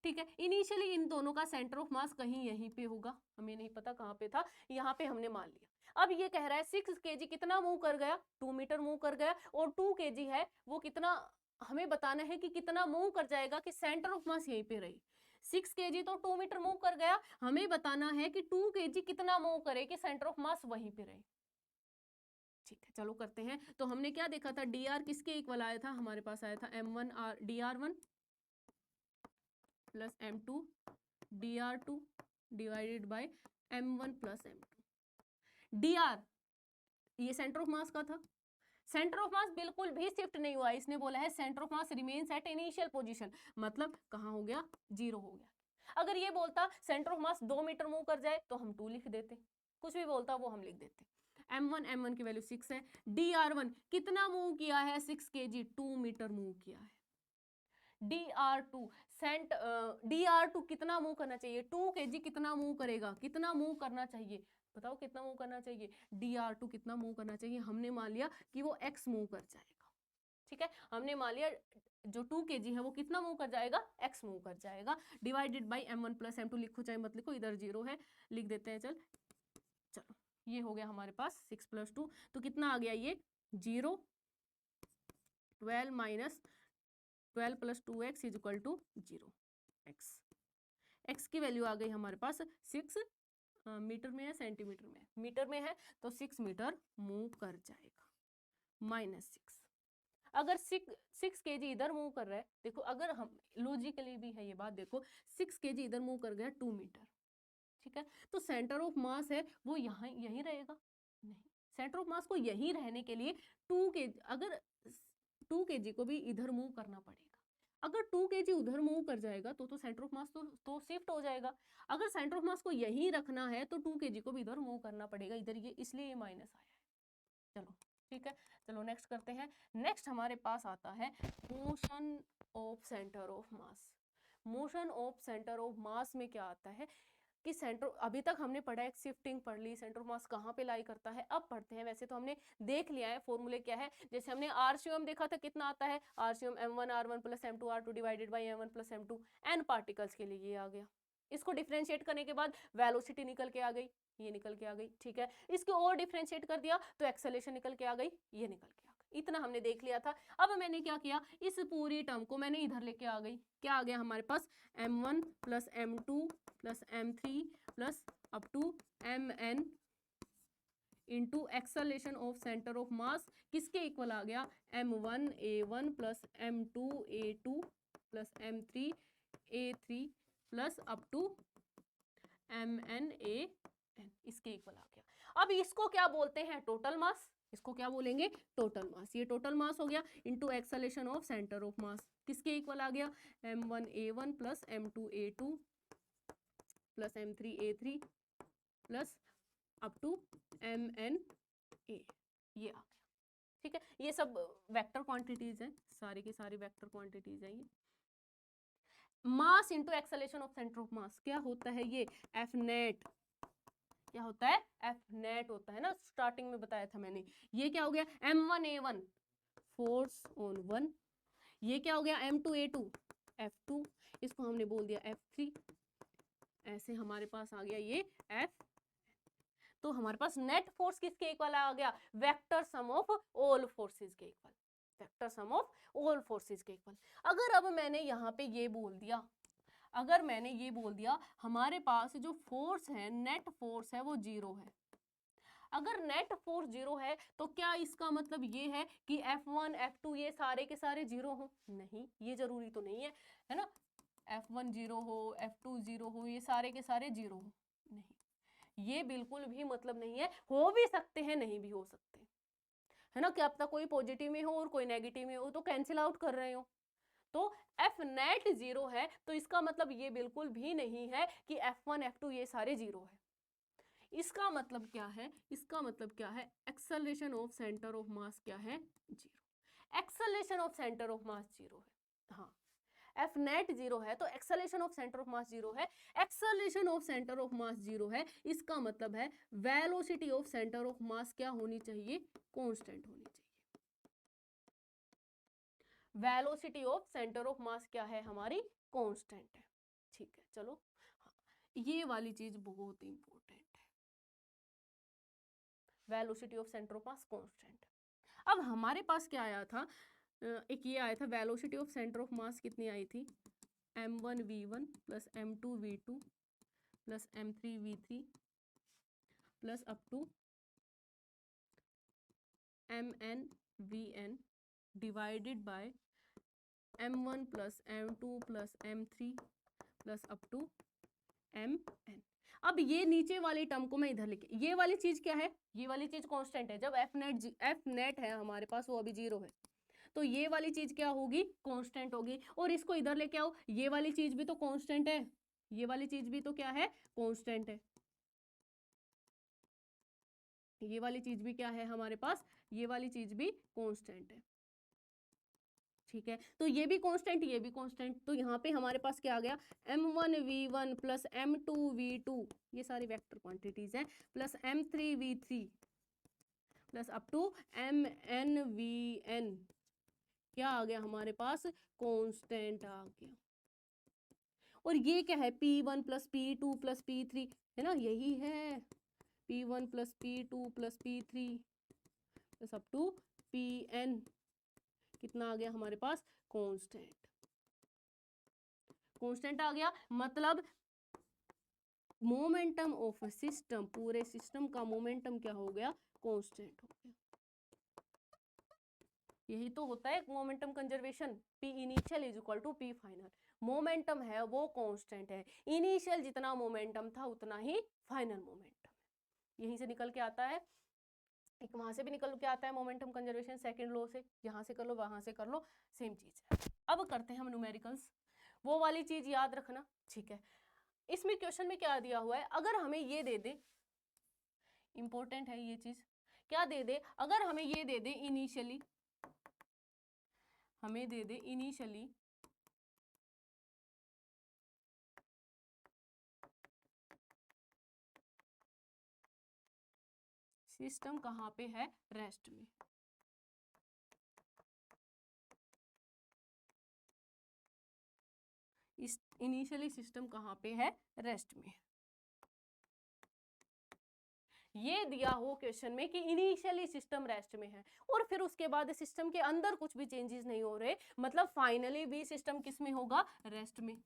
ठीक है। इनिशियली इन दोनों का सेंटर ऑफ मास कहीं यहीं पे होगा, हमें नहीं पता कहाँ पे था, यहाँ पे हमने मान लिया। अब ये कह रहा है 6 kg कितना मूव कर गया, 2 मीटर मूव कर गया, और 2 kg है वो कितना, हमें बताना है कि कितना मूव कर जाएगा कि सेंटर ऑफ मास यहीं पे रही। 6 kg तो 2 मीटर मूव कर गया, हमें बताना है कि 2 kg कितना मूव करे कि सेंटर ऑफ मास वहीं पे रहे। ठीक है, चलो करते हैं। तो हमने क्या देखा था, dr किसके इक्वल आया था, हमारे पास आया था m1 dr1 plus m2 dr2 divided by m1 plus m2। dr ये सेंटर ऑफ मास का था, सेंटर ऑफ मास बिल्कुल भी शिफ्ट नहीं हुआ, इसने बोला है centre of mass remains at initial position, मतलब कहाँ हो गया, 0 हो गया। अगर ये बोलता centre of mass 2 metre move कर जाए तो हम 2 लिख देते, कुछ भी बोलता वो हम लिख देते। m1 की वैल्यू 6 है, dr1 कितना मूव किया है, 6 kg 2 मीटर मूव किया है। dr2 कितना मूव करना चाहिए, 2 kg कितना मूव करेगा, कितना मूव करना चाहिए, बताओ कितना मूव करना चाहिए, dr2 कितना मूव करना चाहिए, हमने मान लिया कि वो x मूव कर जाएगा, ठीक है, हमने मान लिया जो 2 kg है वो कितना मूव कर जाएगा, x मूव कर जाएगा, divided by m1 plus m2, लिखो चाहे मत लिखो, इधर 0 है, लिख देते हैं, चलो ये हो गया हमारे पास 6 + 2, तो कितना आ गया ये 0, 12 minus 12 + 2x is equal to 0, x की वैल्यू आ गई हमारे पास 6 मीटर में है, सेंटीमीटर में है, मीटर में है तो 6 मीटर मूव कर जाएगा, -6। अगर 6 kg इधर मूव कर रहा है, देखो अगर हम लॉजिकली भी है ये बात, देखो 6 kg इधर मूव कर गया 2 मीटर, ठीक है, तो सेंटर ऑफ मास है वो यहाँ यहीं रहेगा, नहीं, सेंटर ऑफ मास को यहीं रहने के लिए 2 kg, अगर 2 kg को भी इधर मूव करना पड़ेगा, अगर 2 kg उधर मूव कर जाएगा तो सेंटर ऑफ मास तो शिफ्ट हो जाएगा, अगर सेंटर ऑफ मास को यहीं रखना है तो 2 kg को भी इधर मूव करना पड़ेगा, इधर ये इसलिए ये माइनस आया है। चलो ठीक है, चलो नेक्स्ट करते हैं। नेक्स्ट हमारे पास आता है motion of centre of mass. Motion of centre of मास में क्या आता है कि सेंटर, अभी तक हमने पढ़ा है शिफ्टिंग पढ़ ली, सेंटर ऑफ मास कहाँ पे लाई करता है। अब पढ़ते हैं, वैसे तो हमने देख लिया है फॉर्मूले क्या है। जैसे हमने आरसीएम देखा था, कितना आता है RCM m1r1 plus m2r2 divided by m1 plus m2 n particles के लिए ये आ गया। इसको डिफरेंशिएट करने के बाद वेलोसिटी निकल के आ गई, ये निकल के आ गई, ठीक है। इसको और डिफरेंशिएट कर दिया तो एक्सेलरेशन निकल के आ गई, ये निकल के आ गई। इतना हमने देख लिया था। अब मैंने क्या किया, इस पूरी टर्म को मैंने इधर लेके आ गई। क्या आ गया हमारे पास, m1 plus m2 plus m3 plus up to mn into acceleration of centre of mass किसके इक्वल आ गया, m1 a1 plus m2 a2 plus m3 a3 plus up to mn a n, इसके इक्वल आ गया। अब इसको क्या बोलते हैं, टोटल मास। इसको क्या बोलेंगे, टोटल मास। ये टोटल मास हो गया into acceleration of centre of mass किसके इक्वल आ गया, m1 a1 plus m2 a2 plus m3 a3 plus up to mn a, ये आ गया, ठीक है। ये सब वेक्टर क्वांटिटीज हैं, सारी की सारी वेक्टर क्वांटिटीज हैं। ये mass into acceleration of centre of mass क्या होता है, ये एफ नेट। क्या होता है, एफ नेट होता है ना, स्टार्टिंग में बताया था मैंने। ये क्या हो गया, m1 a1 फोर्स ऑन 1, ये क्या हो गया m2 a2 f2, इसको हमने बोल दिया f3। ऐसे हमारे पास आ गया ये f। तो हमारे पास नेट फोर्स किसके इक्वल आ गया, vector sum of all forces के equal, vector sum of all forces के इक्वल। अगर अब मैंने यहाँ पे ये बोल दिया, अगर मैंने ये बोल दिया हमारे पास जो फोर्स है, नेट फोर्स है वो 0 है। अगर नेट फोर्स 0 है तो क्या इसका मतलब ये है कि F1 F2 ये सारे के सारे 0 हो, नहीं, ये जरूरी तो नहीं है ना। F1 0 हो, F2 0 हो, ये सारे के सारे 0 हो, नहीं, ये बिल्कुल भी मतलब नहीं है। हो भी सकते हैं, नहीं भी हो सकते, है ना। क्या पता कोई पॉजिटिव में हो और कोई नेगेटिव में हो, तो कैंसिल आउट कर रहे हो। तो F नेट 0 है तो इसका मतलब ये बिल्कुल भी नहीं है कि F1 F2 ये सारे 0 है। इसका मतलब क्या है, इसका मतलब क्या है, acceleration of centre of mass क्या है, 0। एक्सेलरेशन ऑफ सेंटर ऑफ मास 0 है, हाँ। एफ नेट 0 है तो एक्सेलरेशन ऑफ सेंटर ऑफ मास 0 है। एक्सेलरेशन ऑफ सेंटर ऑफ मास 0 है, इसका मतलब है velocity of centre of mass क्या होनी चाहिए, कांस्टेंट होनी चाहिए। Velocity of centre of mass क्या है हमारी, कांस्टेंट है, ठीक है। चलो ये वाली चीज बहुत इंपॉर्टेंट है, velocity of centre of mass constant. अब हमारे पास क्या आया था, एक ये आया था velocity of centre of mass कितनी आई थी, m1 v1 plus m2 v2 plus m3 v3 plus up to mn vn divided by m1 plus m2 plus m3 plus up to mn। अब ये नीचे वाली टर्म को मैं इधर लेके, ये वाली चीज क्या है, ये वाली चीज कांस्टेंट है। जब एफ नेट है हमारे पास वो अभी 0 है, तो ये वाली चीज क्या होगी, कांस्टेंट होगी। और इसको इधर लेके आओ, ये वाली चीज भी तो कांस्टेंट है, ये वाली चीज भी तो क्या है, कांस्टेंट है। ये वाली चीज भी क्या है हमारे पास, ये वाली चीज भी कांस्टेंट है, ठीक है। तो ये भी कांस्टेंट, ये भी कांस्टेंट, तो यहाँ पे हमारे पास क्या आ गया, m1 v1 plus m2 v2, ये सारी वेक्टर क्वांटिटीज हैं, plus m3 v3 plus up to mn vn, क्या आ गया हमारे पास, कांस्टेंट आ गया। और ये क्या है, p1 plus p2 plus p3, है ना, यही है p1 plus p2 plus p3 plus up to pn, कितना आ गया हमारे पास, कांस्टेंट। कांस्टेंट आ गया मतलब मोमेंटम ऑफ सिस्टम, पूरे सिस्टम का मोमेंटम क्या हो गया, कांस्टेंट हो गया। यही तो होता है momentum conservation, P initial is equal to P final. Momentum है वो कांस्टेंट है, इनिशियल जितना मोमेंटम था उतना ही फाइनल मोमेंटम है। यहीं से निकल के आता है, एक वहां से भी निकल के आता है मोमेंटम कंजर्वेशन सेकंड लॉ से, यहाँ से कर लो वहां से कर लो, सेम चीज है। अब करते हैं हम न्यूमेरिकल्स, वो वाली चीज याद रखना, ठीक है। इसमें क्वेश्चन में क्या दिया हुआ है, अगर हमें ये दे दे, इंपॉर्टेंट है ये चीज, क्या दे दे, अगर हमें ये दे दे इनिशियली, हमें दे दे इनिशियली सिस्टम कहाँ पे है? रेस्ट में। इस इनिशियली सिस्टम कहाँ पे है? रेस्ट में। ये दिया हो क्वेश्चन में कि इनिशियली सिस्टम रेस्ट में है और फिर उसके बाद सिस्टम के अंदर कुछ भी चेंजेस नहीं हो रहे, मतलब फाइनली भी सिस्टम किस में होगा? रेस्ट में।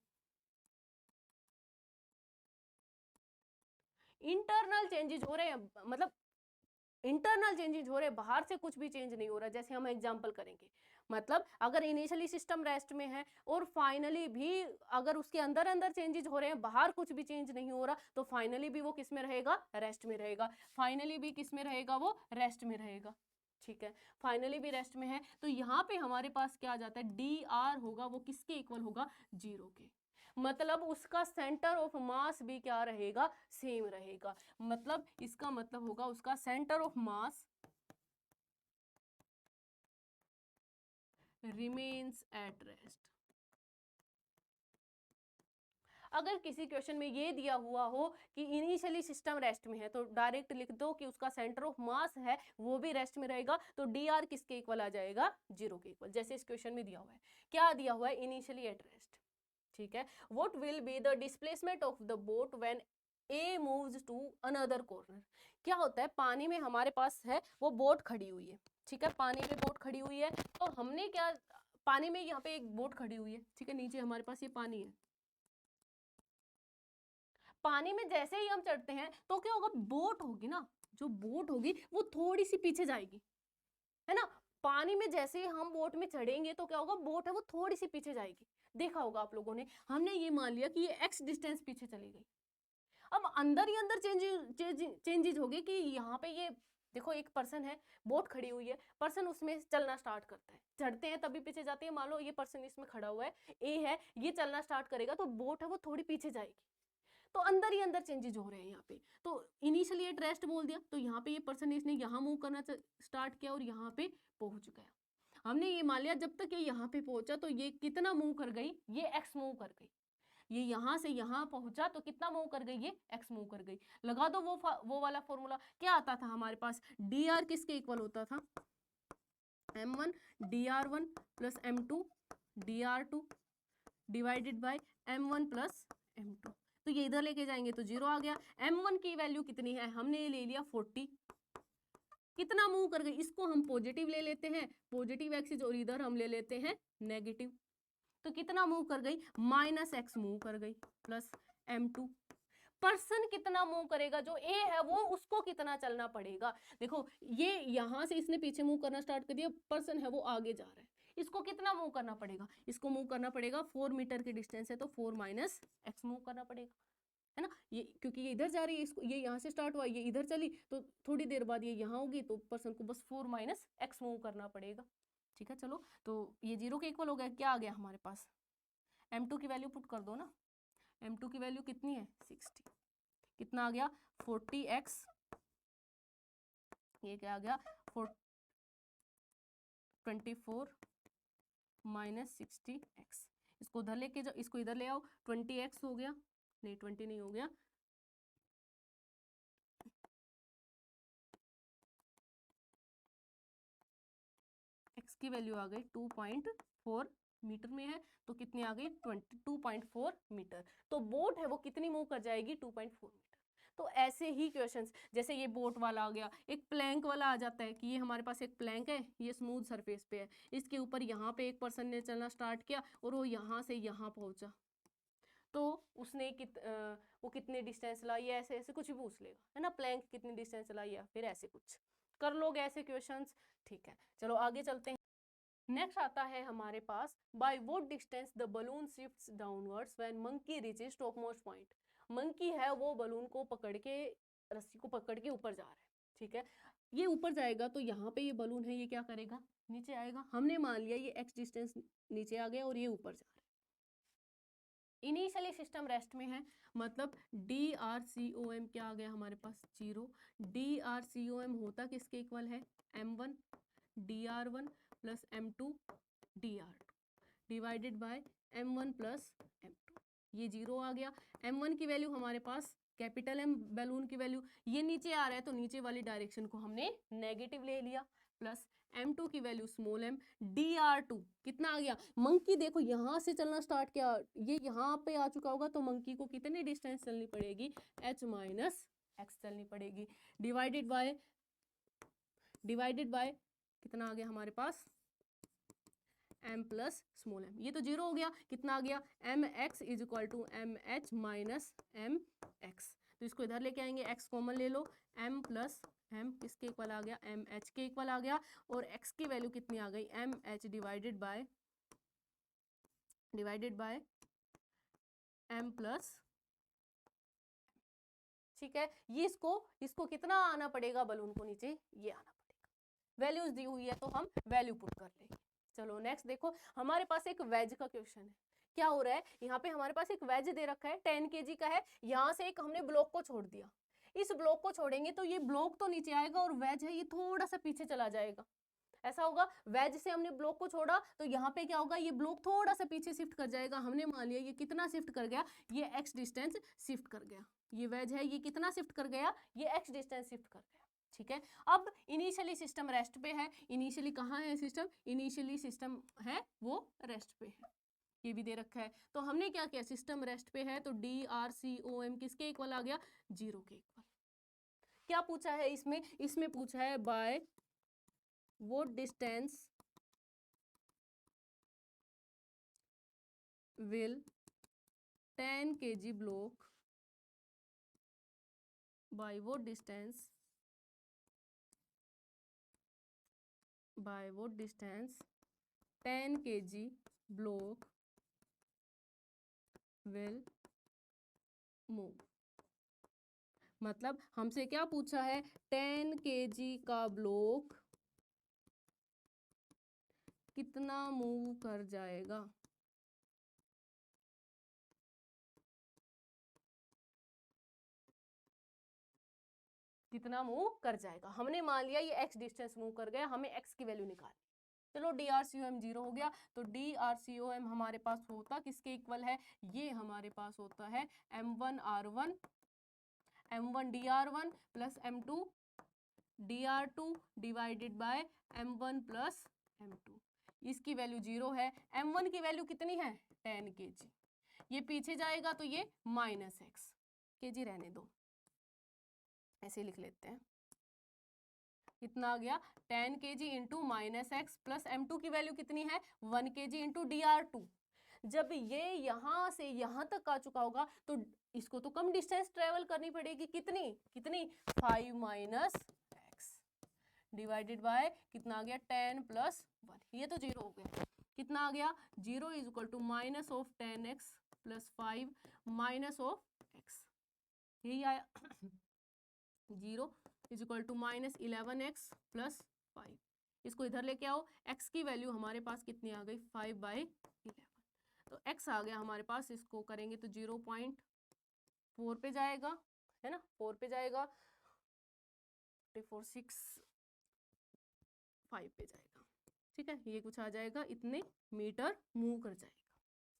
इंटरनल चेंजेस हो रहे हैं, मतलब इंटरनल चेंजेस हो रहे हैं, बाहर से कुछ भी चेंज नहीं हो रहा। जैसे हम एग्जांपल करेंगे, मतलब अगर इनिशियली सिस्टम रेस्ट में है और फाइनली भी अगर उसके अंदर अंदर चेंजेस हो रहे हैं, बाहर कुछ भी चेंज नहीं हो रहा, तो फाइनली भी वो किस में रहेगा? रेस्ट में रहेगा। फाइनली भी किस में रहेगा? वो रेस्ट में रहेगा। ठीक है, फाइनली भी रेस्ट में है, तो यहाँ पे हमारे पास क्या आ जाता है? डी आर होगा, वो किसके इक्वल होगा? 0 के। मतलब उसका सेंटर ऑफ मास भी क्या रहेगा? सेम रहेगा। मतलब इसका मतलब होगा उसका centre of mass remains at rest. अगर किसी क्वेश्चन में ये दिया हुआ हो कि इनिशियली सिस्टम रेस्ट में है, तो डायरेक्ट लिख दो कि उसका सेंटर ऑफ मास है वो भी रेस्ट में रहेगा, तो डी आर किसके इक्वल आ जाएगा? 0 के इक्वल। जैसे इस क्वेश्चन में दिया हुआ है, क्या दिया हुआ है? Initially at rest. ठीक है, what will be the displacement of the boat when A moves to another corner. क्या होता है? पानी में हमारे पास है वो बोट खड़ी हुई है, ठीक है, पानी में बोट खड़ी हुई है, तो हमने क्या, पानी में यहाँ पे एक बोट खड़ी हुई है, ठीक है, नीचे हमारे पास ये पानी है। पानी में जैसे ही हम चढ़ते हैं तो क्या होगा? बोट होगी ना, जो बोट होगी वो थोड़ी सी पीछे जाएगी, है ना। पानी में जैसे ही हम बोट में चढ़ेंगे तो क्या होगा? बोट है वो थोड़ी सी पीछे जाएगी। देखा होगा आप लोगों ने, हमने ये मान लिया कि ये एक्स डिस्टेंस पीछे चली गई। अब अंदर ही अंदर चेंजेज हो गए कि यहाँ पे ये देखो, एक पर्सन है, बोट खड़ी हुई है, पर्सन उसमें चलना स्टार्ट करता है, चढ़ते हैं तभी पीछे जाती है। मान लो ये पर्सन इसमें खड़ा हुआ है, ए है, ये चलना स्टार्ट करेगा तो बोट है वो थोड़ी पीछे जाएगी। तो अंदर ही अंदर चेंजेस हो रहे हैं यहाँ पे। तो इनिशियली एट रेस्ट बोल दिया, तो यहाँ पे ये पर्सन इसने यहाँ मूव करना स्टार्ट किया और यहाँ पे पहुंच गया। हमने ये मान लिया जब तक ये यहाँ पे पहुंचा तो ये कितना मूव कर गई? ये एक्स मूव कर गई। ये यहाँ से यहाँ पहुंचा तो कितना मूव कर गई? ये एक्स मूव कर गई। लगा दो वो वाला फॉर्मूला। क्या आता था हमारे पास? डी आर किसके इक्वल होता था? m1 dr1 plus m2 dr2 divided by m1 plus m2। तो ये इधर लेके जाएंगे तो 0 आ गया। m1 की वैल्यू कितनी है? हमने ले लिया 40। कितना मूव कर गई? इसको हम पॉजिटिव ले लेते हैं, पॉजिटिव एक्सिस, और इधर हम ले लेते हैं नेगेटिव। तो कितना मूव कर गई? -x मूव कर गई प्लस m2। पर्सन कितना मूव करेगा? जो ए है वो, उसको कितना चलना पड़ेगा? देखो, ये यहां से इसने पीछे मूव करना स्टार्ट कर दिया, पर्सन है वो आगे जा रहा है, इसको कितना मूव करना पड़ेगा? इसको मूव करना पड़ेगा, 4 मीटर की डिस्टेंस है तो 4 - x मूव करना पड़ेगा, है ना। ये क्योंकि ये इधर जा रही है, इसको, ये यहाँ से स्टार्ट हुआ, ये इधर चली, तो थोड़ी देर बाद ये यहाँ होगी, तो पर्सन को बस 4 - x मूव करना पड़ेगा। ठीक है, चलो, तो ये 0 के इक्वल हो गया। क्या आ गया हमारे पास? m2 की वैल्यू पुट कर दो ना। m2 की वैल्यू कितनी है? 60। कितना आ गया? 40x, ये क्या आ गया? 24 - 60x। इसको उधर लेके जाओ, इसको इधर ले आओ, 20x हो गया, नहीं 20 नहीं हो गया, x की वैल्यू आ गई 2.4 मीटर में है, तो कितनी आ गई? 22.4 मीटर। तो बोट है वो कितनी मूव कर जाएगी? 2.4 मीटर। तो ऐसे ही क्वेश्चंस, जैसे ये बोट वाला आ गया, एक प्लैंक वाला आ जाता है कि ये हमारे पास एक प्लैंक है, ये स्मूथ सरफेस पे है, इसके ऊपर यहाँ पे एक पर्सन ने चलना स्टार्ट किया और वो यहाँ से यहाँ पहुंचा, तो उसने वो कितने डिस्टेंस लाई, ऐसे ऐसे कुछ भी पूछ लेगा, है ना। प्लैंक कितनी डिस्टेंस लाई, या फिर ऐसे कुछ कर लोगे ऐसे क्वेश्चंस। ठीक है, चलो आगे चलते हैं। नेक्स्ट आता है हमारे पास, by what distance the balloon shifts downwards when monkey reaches top most point. Monkey है वो बलून को पकड़ के, रस्सी को पकड़ के ऊपर जा रहा है, ठीक है, ये ऊपर जाएगा तो यहाँ पे ये बलून है, ये क्या करेगा? नीचे आएगा। हमने मान लिया ये एक्स डिस्टेंस नीचे आ गया और ये ऊपर जा रहा है। इनिशियली सिस्टम रेस्ट में है, मतलब DRCOM क्या आ गया हमारे पास? 0। DRCOM होता किसके इक्वल है? m1 dr1 plus m2 dr2 divided by m1 plus m2। ये 0 आ गया। m1 की वैल्यू हमारे पास कैपिटल एम बैलून की वैल्यू, ये नीचे आ रहा है तो नीचे वाली डायरेक्शन को हमने नेगेटिव ले लिया, प्लस m2 की वैल्यू स्मॉल m, dr2 कितना आ गया, मंकी देखो यहाँ से चलना स्टार्ट किया, ये यहाँ पे आ चुका होगा तो मंकी को कितनी डिस्टेंस चलनी पड़ेगी, h माइनस x चलनी पड़ेगी, डिवाइडेड बाय कितना आ गया हमारे पास, m प्लस स्मॉल m, ये तो जीरो हो गया, कितना आ गया, mx is equal to mh minus mx, तो इसको इधर लेके आएंगे, x कॉमन ले लो, m प्लस m किसके इक्वल आ गया, mh के इक्वल आ गया, और x की वैल्यू कितनी आ गई, mh divided by m plus, ठीक है। ये इसको कितना आना पड़ेगा बलून को नीचे, ये आना पड़ेगा, वैल्यूज दी हुई है तो हम वैल्यू पुट कर लेंगे। चलो नेक्स्ट देखो, हमारे पास एक वेज का क्वेश्चन है, क्या हो रहा है यहाँ पे हमारे पास एक वेज दे रखा है 10 kg का है, यहाँ से एक हमने ब्लॉक को छोड़ दिया, इस ब्लॉक को छोड़ेंगे तो ये ब्लॉक तो नीचे आएगा और वेज है ये थोड़ा सा पीछे चला जाएगा, ऐसा होगा, वेज से हमने ब्लॉक को छोड़ा तो यहाँ पे क्या होगा, ये ब्लॉक थोड़ा सा पीछे शिफ्ट कर जाएगा, हमने मान लिया ये कितना शिफ्ट कर गया, ये x डिस्टेंस शिफ्ट कर गया, ये वेज है ये कितना शिफ्ट कर गया, ये x डिस्टेंस शिफ्ट कर गया, ठीक है। अब इनिशियली सिस्टम रेस्ट पे है, इनिशियली कहाँ है सिस्टम, इनिशियली सिस्टम है वो रेस्ट पे है, ये भी दे रखा है, तो हमने क्या किया, सिस्टम रेस्ट पे है तो DRCOM किसके इक्वल आ गया, 0 के इक्वल। क्या पूछा है इसमें पूछा है bye what distance will 10 kg block, by what distance 10 kg block will move, मतलब हमसे क्या पूछा है, 10 kg का ब्लॉक कितना मूव कर जाएगा, कितना मूव कर जाएगा, हमने मान लिया ये x डिस्टेंस मूव कर गया, हमें x की वैल्यू निकालनी, चलो DRCOM 0 हो गया, तो DRCOM हमारे पास होता किसके इक्वल है, ये हमारे पास होता है M1 dr1 plus M2 dr2 divided by M1 plus M2, इसकी वैल्यू 0 है, M1 की वैल्यू कितनी है 10 kg, ये पीछे जाएगा तो ये माइनस x kg रहने दो, ऐसे लिख लेते हैं, कितना आ गया 10 kg into minus x plus M2 की वैल्यू कितनी है 1 kg इंटू dr2, जब ये यहाँ से यहाँ तक आ चुका होगा तो इसको तो कम डिस्टेंस ट्रेवल करनी पड़ेगी, कितनी 5 माइनस एक्स डिवाइडेड बाय कितना आ गया 10 प्लस 1, ये तो 0 हो गया, कितना आ गया 0 is equal to minus of 10x plus 5 minus of x, यही आया 0 is equal to minus 11x plus 5, इसको इधर लेके आओ, x की वैल्यू हमारे पास कितनी आ गई 5/11, तो x आ गया हमारे पास, इसको करेंगे तो 0.4 पे जाएगा, है ना 4 पे जाएगा, 465 पे जाएगा, ठीक है, ये कुछ आ जाएगा इतने मीटर मूव कर जाएगा,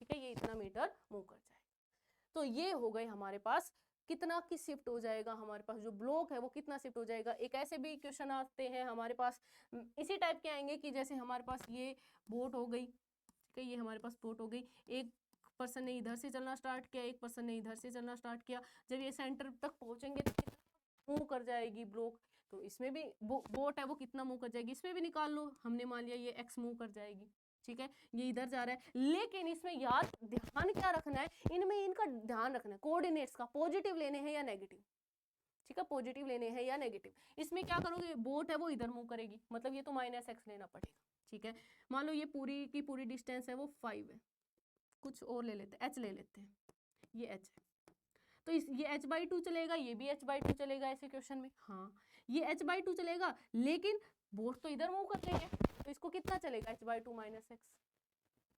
ठीक है, ये इतना मीटर मूव कर जाएगा, तो ये हो गए हमारे पास कितना की शिफ्ट हो जाएगा, हमारे पास जो ब्लॉक है वो कितना शिफ्ट हो जाएगा। एक ऐसे भी क्वेश्चन आते हैं हमारे पास इसी टाइप के आएंगे कि जैसे हमारे पास ये बोट हो गई, ठीक है, ये हमारे पास बोट हो गई, एक पर्सन ने इधर से चलना स्टार्ट किया, एक पर्सन ने इधर से चलना स्टार्ट किया, जब ये सेंटर तक पहुंचेंगे तो कितना मूव कर जाएगी ब्लॉक, तो इसमें भी बोट है वो कितना मूव कर जाएगी, इसमें भी निकाल लो, हमने मान लिया ये x मूव कर जाएगी, ठीक है, ये इधर जा रहा है, लेकिन इसमें याद ध्यान क्या रखना है, इनमें इनका ध्यान रखना है कोऑर्डिनेट्स का, पॉजिटिव लेने हैं या नेगेटिव, ठीक है, पॉजिटिव लेने हैं या नेगेटिव, इसमें क्या करोगे बोट है वो इधर मूव करेगी, मतलब ये तो माइनस एक्स लेना पड़ेगा, ठीक है, मान लो ये पूरी की पूरी डिस्टेंस है वो 5 है, कुछ और ले लेते हैं h ले लेते हैं, ये h है, तो ये h/2 चलेगा, ये भी h/2 चलेगा ऐसे क्वेश्चन में, हाँ ये h/2 चलेगा, लेकिन बोट तो इधर मूव कर रही है तो इसको कितना चलेगा h/2 माइनस एक्स,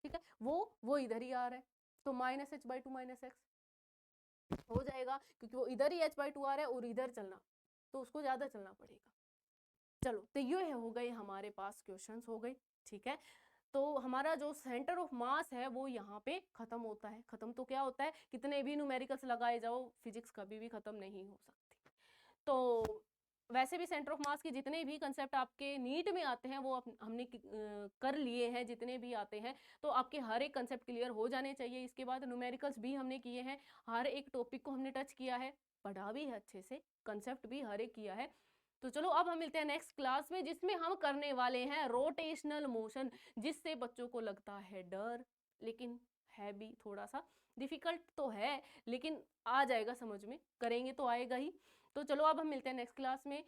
ठीक है, वो इधर ही आ रहा है तो माइनस h/2 माइनस एक्स हो जाएगा, क्योंकि वो इधर ही h/2 आ रहा है और इधर चलना तो उसको ज्यादा चलना पड़ेगा। चलो तो ये हो गए हमारे पास क्वेश्चंस हो गए, ठीक है, तो हमारा जो सेंटर ऑफ मास है वो यहाँ पे खत्म होता है। खत्म तो क्या होता है, कितने भी न्यूमेरिकल्स लगाए जाओ, फिजिक्स कभी भी खत्म नहीं हो सकती। तो वैसे भी सेंटर ऑफ मास के जितने भी कंसेप्ट आपके नीट में आते हैं वो हमने कर लिए हैं, जितने भी आते हैं, तो आपके हर एक कंसेप्ट क्लियर हो जाने चाहिए। इसके बाद न्यूमेरिकल्स भी हमने किए हैं, हर एक टॉपिक को हमने टच किया है, पढ़ा भी है अच्छे से, कंसेप्ट भी हर एक किया है। तो चलो अब हम मिलते हैं नेक्स्ट क्लास में, जिसमें हम करने वाले हैं रोटेशनल मोशन, जिससे बच्चों को लगता है डर, लेकिन है भी थोड़ा सा डिफिकल्ट तो है, लेकिन आ जाएगा समझ में, करेंगे तो आएगा ही। तो चलो अब हम मिलते हैं नेक्स्ट क्लास में।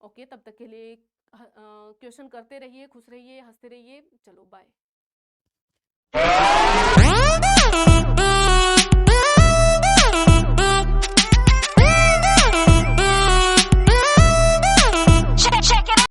ओके, तब तक के लिए क्वेश्चन करते रहिए, खुश रहिए, हंसते रहिए। चलो बाय।